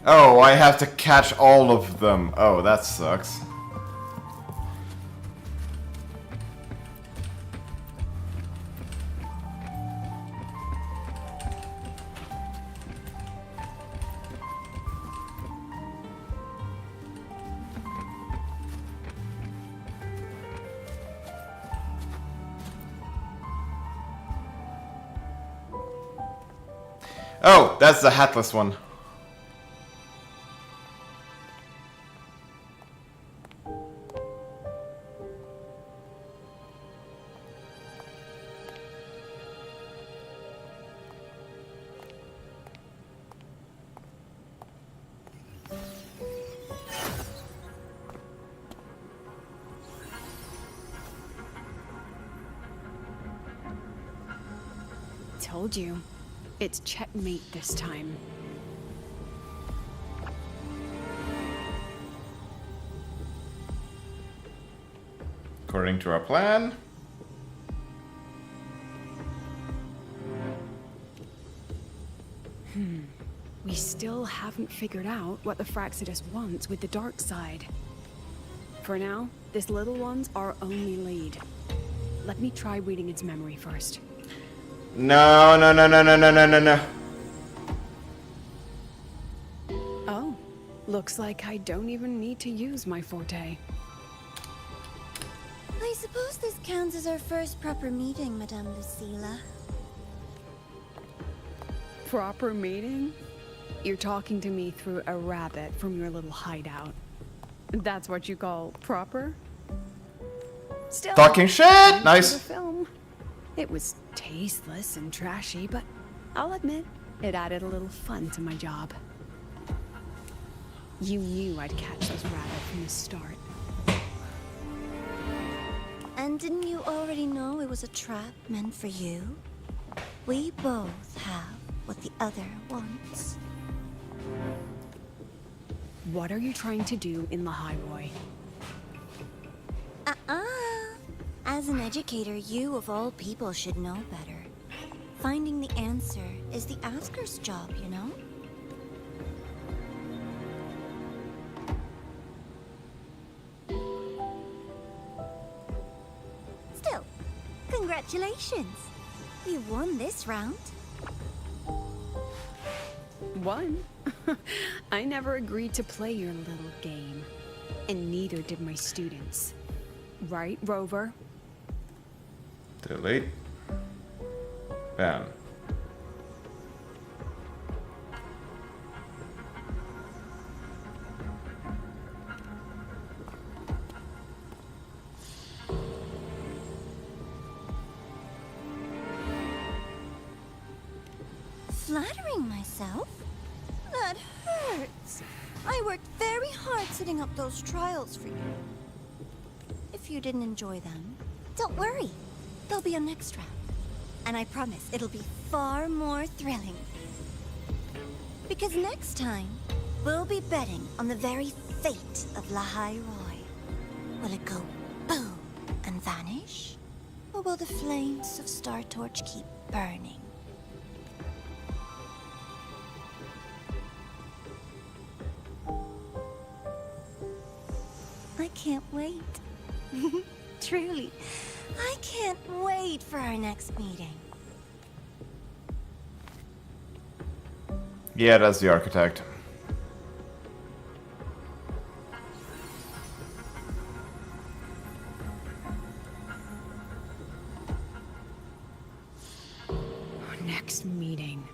Oh, I have to catch all of them. Oh, that sucks. Oh, that's the hatless one. Told you. It's checkmate this time. According to our plan. We still haven't figured out what the Fraxidus wants with the dark side. For now, this little one's our only lead. Let me try reading its memory first. No, no, no, no, no, no, no, no, no. Oh, looks like I don't even need to use my forte. I suppose this counts as our first proper meeting, Madame Lucilla. Proper meeting? You're talking to me through a rabbit from your little hideout. That's what you call proper? Still, Talking shit! Nice. The film. It was tasteless and trashy, but I'll admit, it added a little fun to my job. You knew I'd catch those rabbits from the start. And didn't you already know it was a trap meant for you? We both have what the other wants. What are you trying to do in the highway? As an educator, you of all people should know better. Finding the answer is the asker's job, you know? Still, congratulations! You won this round. Won? I never agreed to play your little game. And neither did my students. Right, Rover? Delete. Bam. flattering myself? That hurts. I worked very hard setting up those trials for you. If you didn't enjoy them, don't worry. There'll be a next round. And I promise it'll be far more thrilling. Because next time, we'll be betting on the very fate of Lahai Roy. Will it go boom and vanish? Or will the flames of Star Torch keep burning? I can't wait. Truly, I can't wait for our next meeting. Yeah, that's the architect. Next meeting.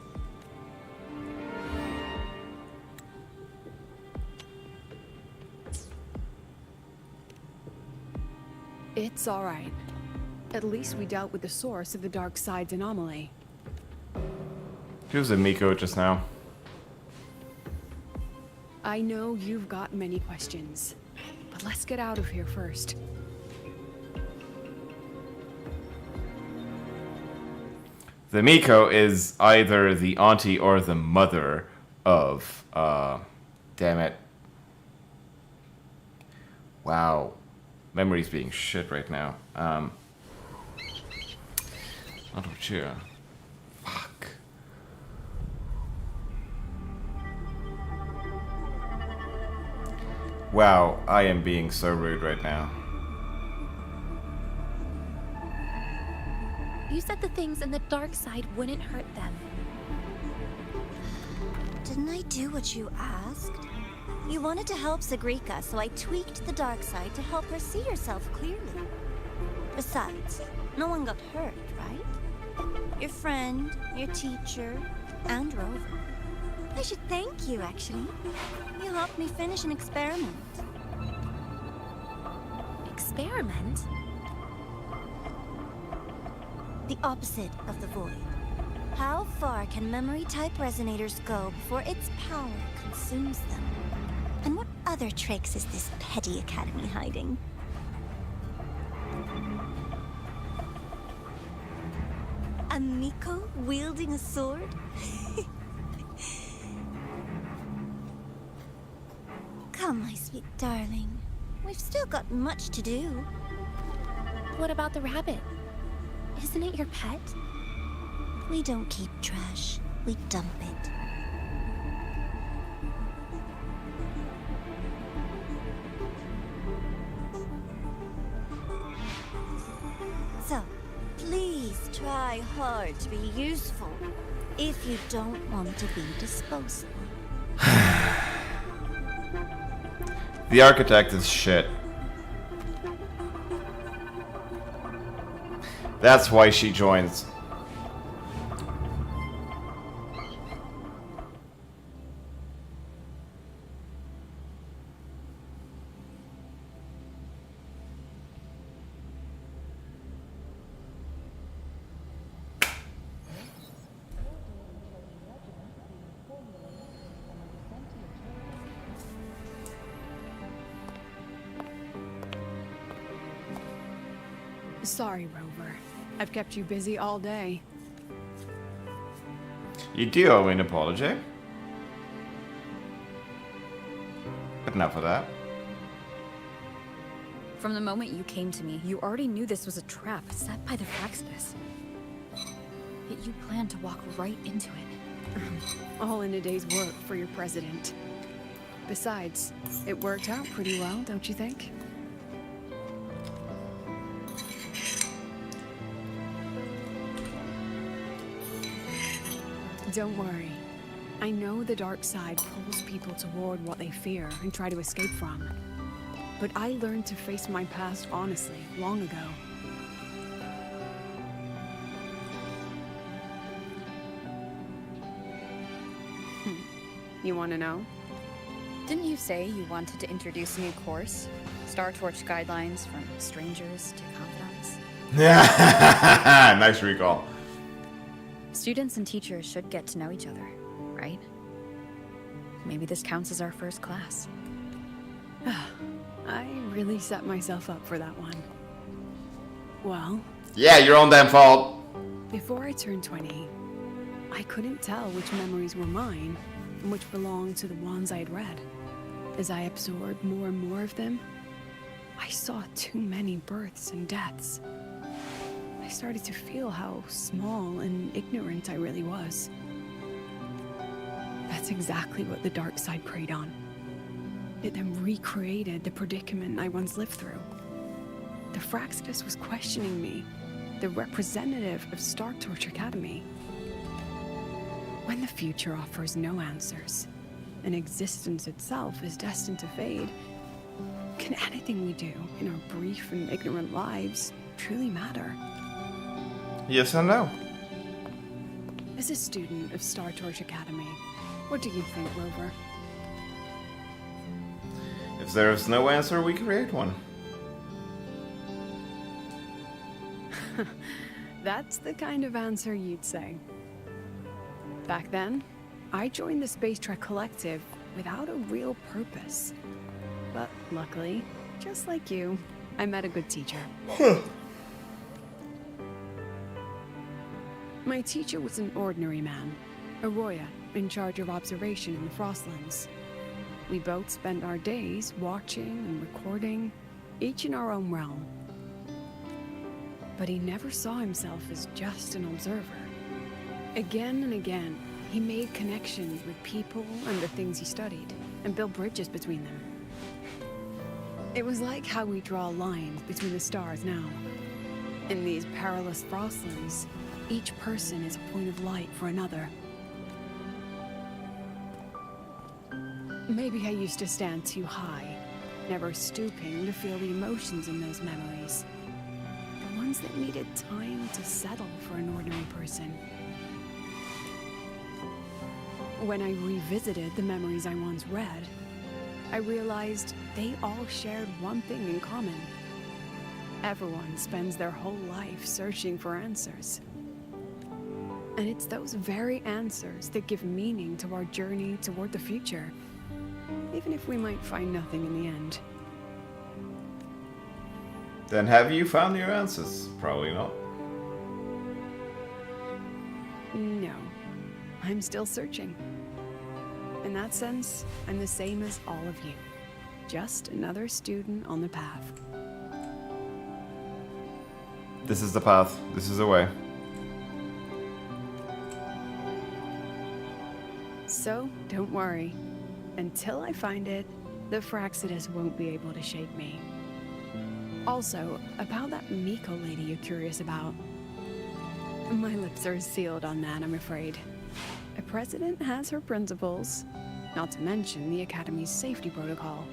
It's all right. At least we dealt with the source of the dark side's anomaly. Who's a Miko just now? I know you've got many questions, but let's get out of here first. The Miko is either the auntie or the mother of, damn it. Wow. Memory's being shit right now. Not Lucilla. Fuck. Wow, I am being so rude right now. You said the things in the dark side wouldn't hurt them. Didn't I do what you asked? You wanted to help Segrika, so I tweaked the dark side to help her see herself clearly. Besides, no one got hurt, right? Your friend, your teacher, and Rover. I should thank you, actually. You helped me finish an experiment. Experiment? The opposite of the void. How far can memory-type resonators go before its power consumes them? And what other tricks is this petty academy hiding? A Miko wielding a sword? Come, my sweet darling. We've still got much to do. What about the rabbit? Isn't it your pet? We don't keep trash. We dump it. So, please try hard to be useful if you don't want to be disposable. The architect is shit. That's why she joins. Sorry, Rover. I've kept you busy all day. You do owe me an apology. But enough of that. From the moment you came to me, you already knew this was a trap set by the Fraxidus. Yet you planned to walk right into it. All in a day's work for your president. Besides, it worked out pretty well, don't you think? Don't worry. I know the dark side pulls people toward what they fear and try to escape from. But I learned to face my past honestly long ago. You want to know? Didn't you say you wanted to introduce a new course? Star Torch guidelines from strangers to confidants? Nice recall. Students and teachers should get to know each other, right? Maybe this counts as our first class. I really set myself up for that one. Well, Yeah, your own damn fault. before I turned 20, I couldn't tell which memories were mine and which belonged to the ones I had read. As I absorbed more and more of them, I saw too many births and deaths. I started to feel how small and ignorant I really was. That's exactly what the dark side preyed on. It then recreated the predicament I once lived through. The Fraxidus was questioning me, the representative of Star Torch Academy. When the future offers no answers, and existence itself is destined to fade, can anything we do in our brief and ignorant lives truly matter? Yes and no. As a student of Star Torch Academy, what do you think, Rover? If there's no answer, we create one. That's the kind of answer you'd say. Back then, I joined the Space Trek Collective without a real purpose. But luckily, just like you, I met a good teacher. My teacher was an ordinary man, Arroya, in charge of observation in the Frostlands. We both spent our days watching and recording, each in our own realm. But he never saw himself as just an observer. Again and again, he made connections with people and the things he studied, and built bridges between them. It was like how we draw lines between the stars now. In these perilous Frostlands, each person is a point of light for another. Maybe I used to stand too high, never stooping to feel the emotions in those memories. The ones that needed time to settle for an ordinary person. When I revisited the memories I once read, I realized they all shared one thing in common. Everyone spends their whole life searching for answers. And it's those very answers that give meaning to our journey toward the future, even if we might find nothing in the end. Then have you found your answers? Probably not. No, I'm still searching. In that sense, I'm the same as all of you. Just another student on the path. This is the path. This is the way. So, don't worry. Until I find it, the Fraxidus won't be able to shake me. Also, about that Miko lady you're curious about. My lips are sealed on that, I'm afraid. A president has her principles, not to mention the Academy's safety protocol.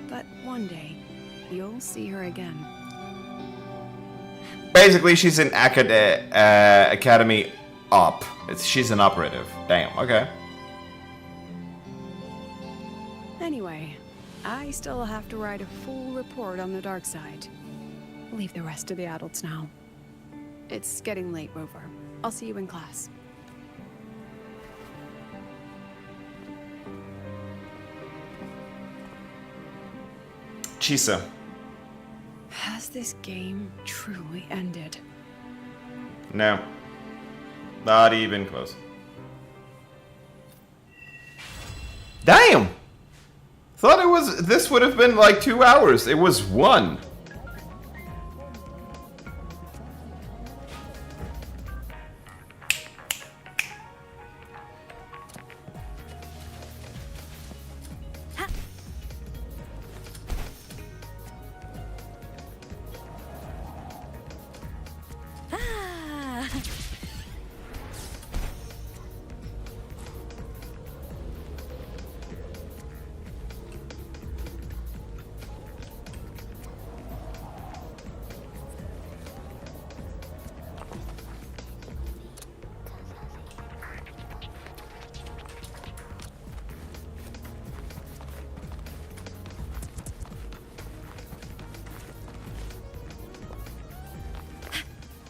But one day, you'll see her again. Basically, she's an Academy op. She's an operative. Damn, okay. Anyway, I still have to write a full report on the dark side. Leave the rest to the adults now. It's getting late, Rover. I'll see you in class. Chisa. Has this game truly ended? No. Not even close. Damn! Thought it was. This would have been like 2 hours. It was 1.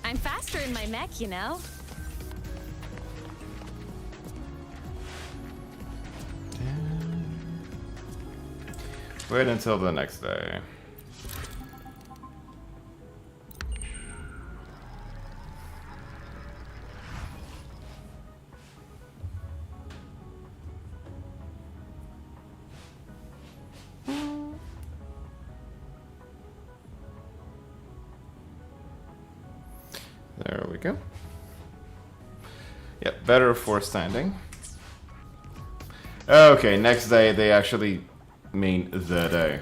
I'm faster in my mech, you know. Wait until the next day. There we go. Yep, better for standing. Okay, next day they actually mean the day.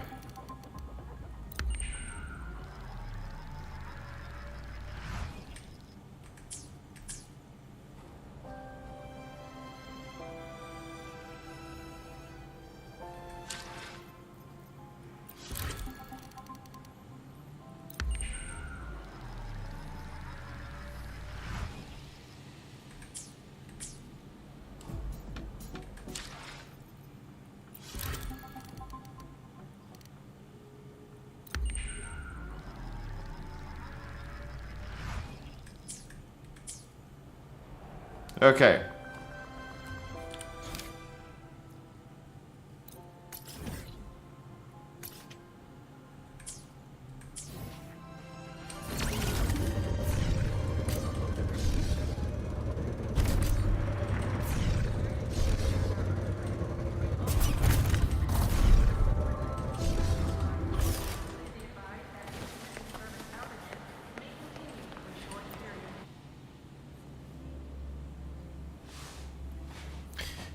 Okay.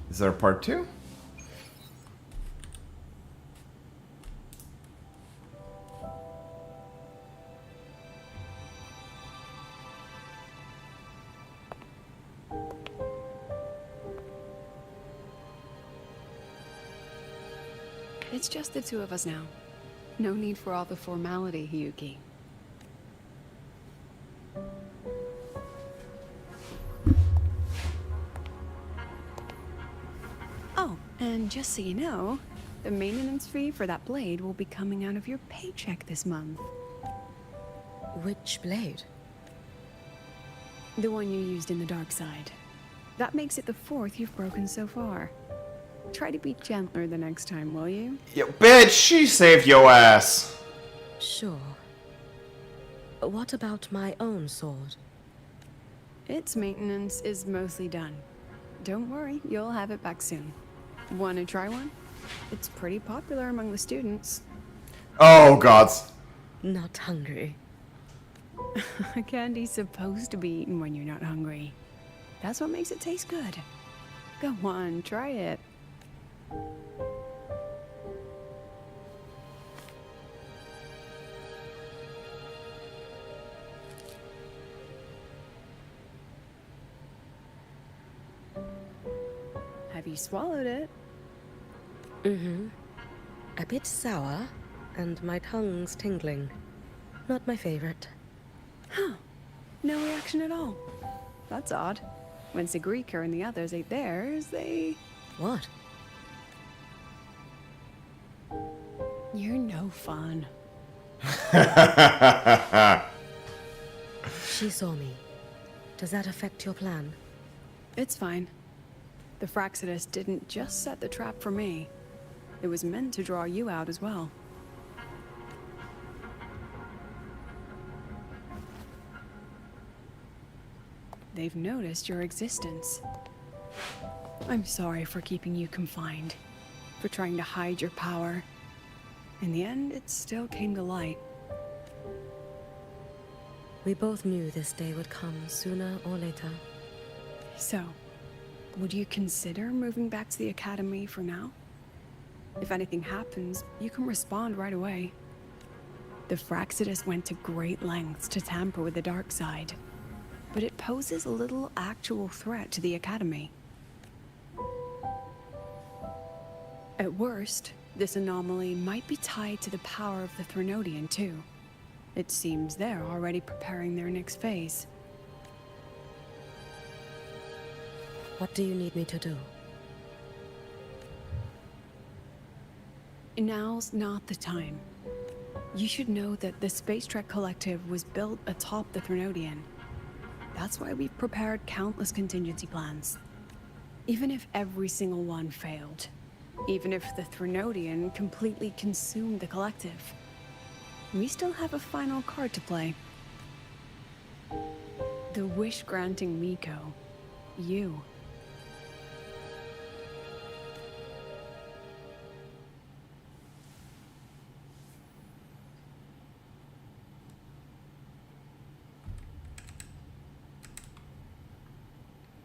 Is there a part 2? It's just the two of us now. No need for all the formality, Yuki. Oh, and just so you know, the maintenance fee for that blade will be coming out of your paycheck this month. Which blade? The one you used in the dark side. That makes it the 4th you've broken so far. Try to be gentler the next time, will you? Yo, bitch, she saved your ass. Sure. What about my own sword? Its maintenance is mostly done. Don't worry, you'll have it back soon. Want to try one? It's pretty popular among the students. Oh, gods. Not hungry. Candy's supposed to be eaten when you're not hungry. That's what makes it taste good. Go on, try it. Have you swallowed it? Mm-hmm. A bit sour, and my tongue's tingling. Not my favorite. Huh. No reaction at all. That's odd. When SEGUE and the others ate theirs, they... What? You're no fun. She saw me. Does that affect your plan? It's fine. The Fraxidus didn't just set the trap for me. It was meant to draw you out as well. They've noticed your existence. I'm sorry for keeping you confined, for trying to hide your power. In the end, it still came to light. We both knew this day would come sooner or later. So, would you consider moving back to the academy for now? If anything happens, you can respond right away. The Fraxidus went to great lengths to tamper with the dark side, but it poses a little actual threat to the academy. At worst, this anomaly might be tied to the power of the Threnodian too. It seems they're already preparing their next phase. What do you need me to do? Now's not the time. You should know that the Space Trek Collective was built atop the Threnodian. That's why we've prepared countless contingency plans. Even if every single one failed, Even if the Threnodian completely consumed the collective, we still have a final card to play. The wish-granting Miko. You.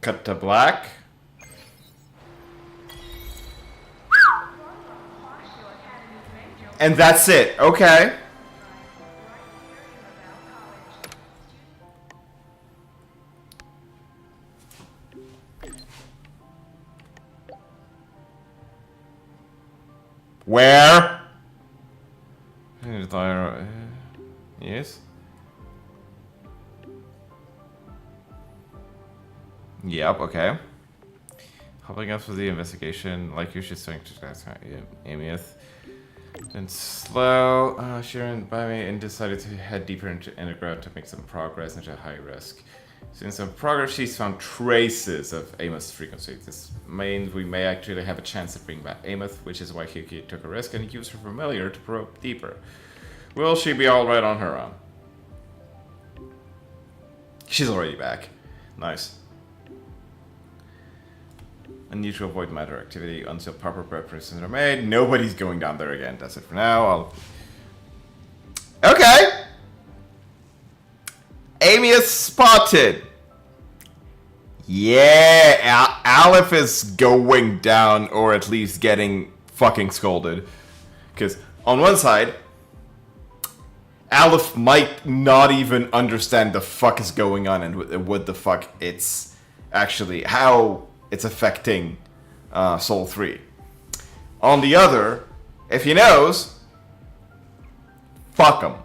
Cut to black. And that's it. Okay. Where? Yes. Yep, okay. Helping us with the investigation, like you should swing to that Amyth. Then slow, Sharon by me and decided to head deeper into underground to make some progress into high risk. Since some progress, she's found traces of Amyth's frequency. This means we may actually have a chance of bringing back Amyth, which is why Hyuki took a risk and used her familiar to probe deeper. Will she be alright on her own? She's already back. Nice. I need to avoid matter activity until proper preparations are made. Nobody's going down there again. That's it for now. Okay! Amyth spotted! Yeah! Aleph is going down, or at least getting fucking scolded. Because on one side, Aleph might not even understand the fuck is going on and what the fuck it's actually... how it's affecting Soul 3. On the other, if he knows, fuck him.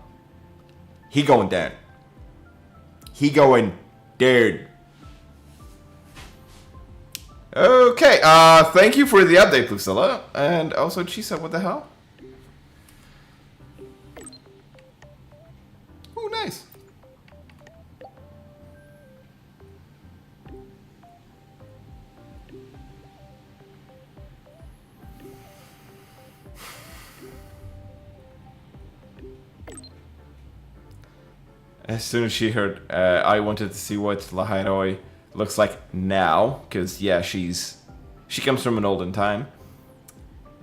He going down. He going down. Okay, thank you for the update, Lucilla. And also, Chisa, what the hell? Oh, nice. As soon as she heard, I wanted to see what Lahairoi looks like now, because yeah, she comes from an olden time.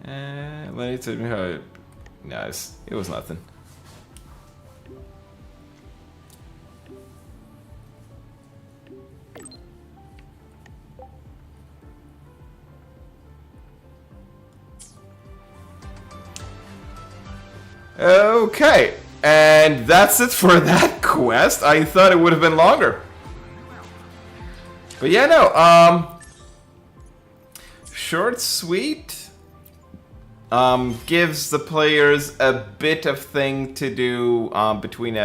Let me tell you how. Nice, it was nothing. Okay. And that's it for that quest. I thought it would have been longer. But yeah, no, short, sweet. Gives the players a bit of thing to do between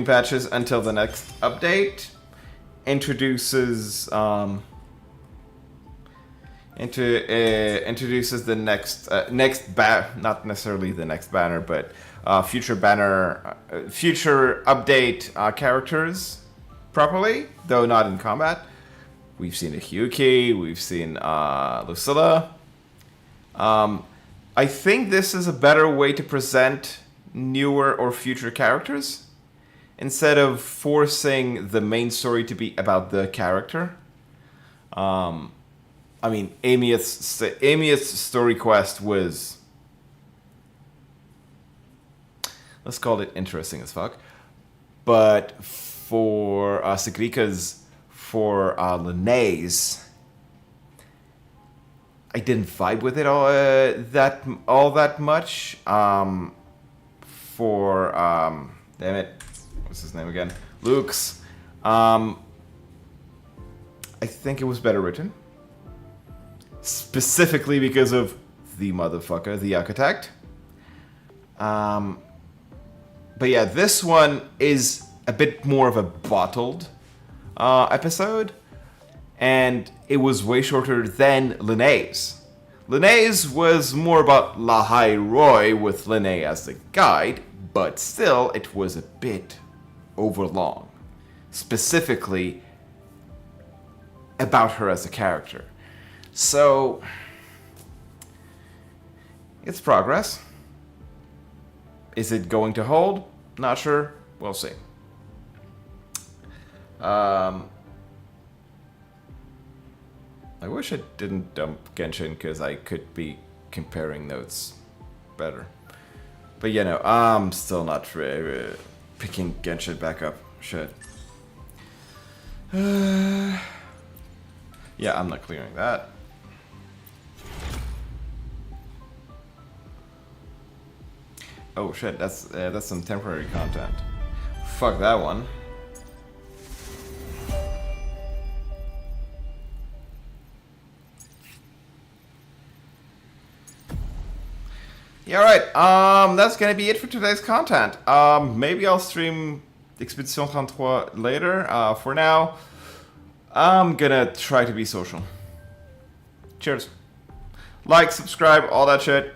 patches until the next update. Introduces introduces the next not necessarily the next banner, but future banner, future update characters properly, though not in combat. We've seen a Hyuki, we've seen Lucilla. I think this is a better way to present newer or future characters instead of forcing the main story to be about the character. I mean, Amyth's story quest was, let's call it interesting as fuck. But for Segurika's, for Linnaeus, I didn't vibe with it all that much. For damn it, what's his name again? Luke's. I think it was better written. Specifically because of the motherfucker, the architect. But yeah, this one is a bit more of a bottled episode. And it was way shorter than Linnaeus. Linnaeus was more about Lahairoi with Linnae as the guide, but still, it was a bit overlong. Specifically about her as a character. So, It's progress. Is it going to hold? Not sure. We'll see. I wish I didn't dump Genshin because I could be comparing notes better. But you know, I'm still not picking Genshin back up. Shit. Yeah, I'm not clearing that. Oh shit, that's some temporary content. Fuck that one. Yeah, alright, that's gonna be it for today's content. Maybe I'll stream Expedition 33 later. For now, I'm gonna try to be social. Cheers. Like, subscribe, all that shit.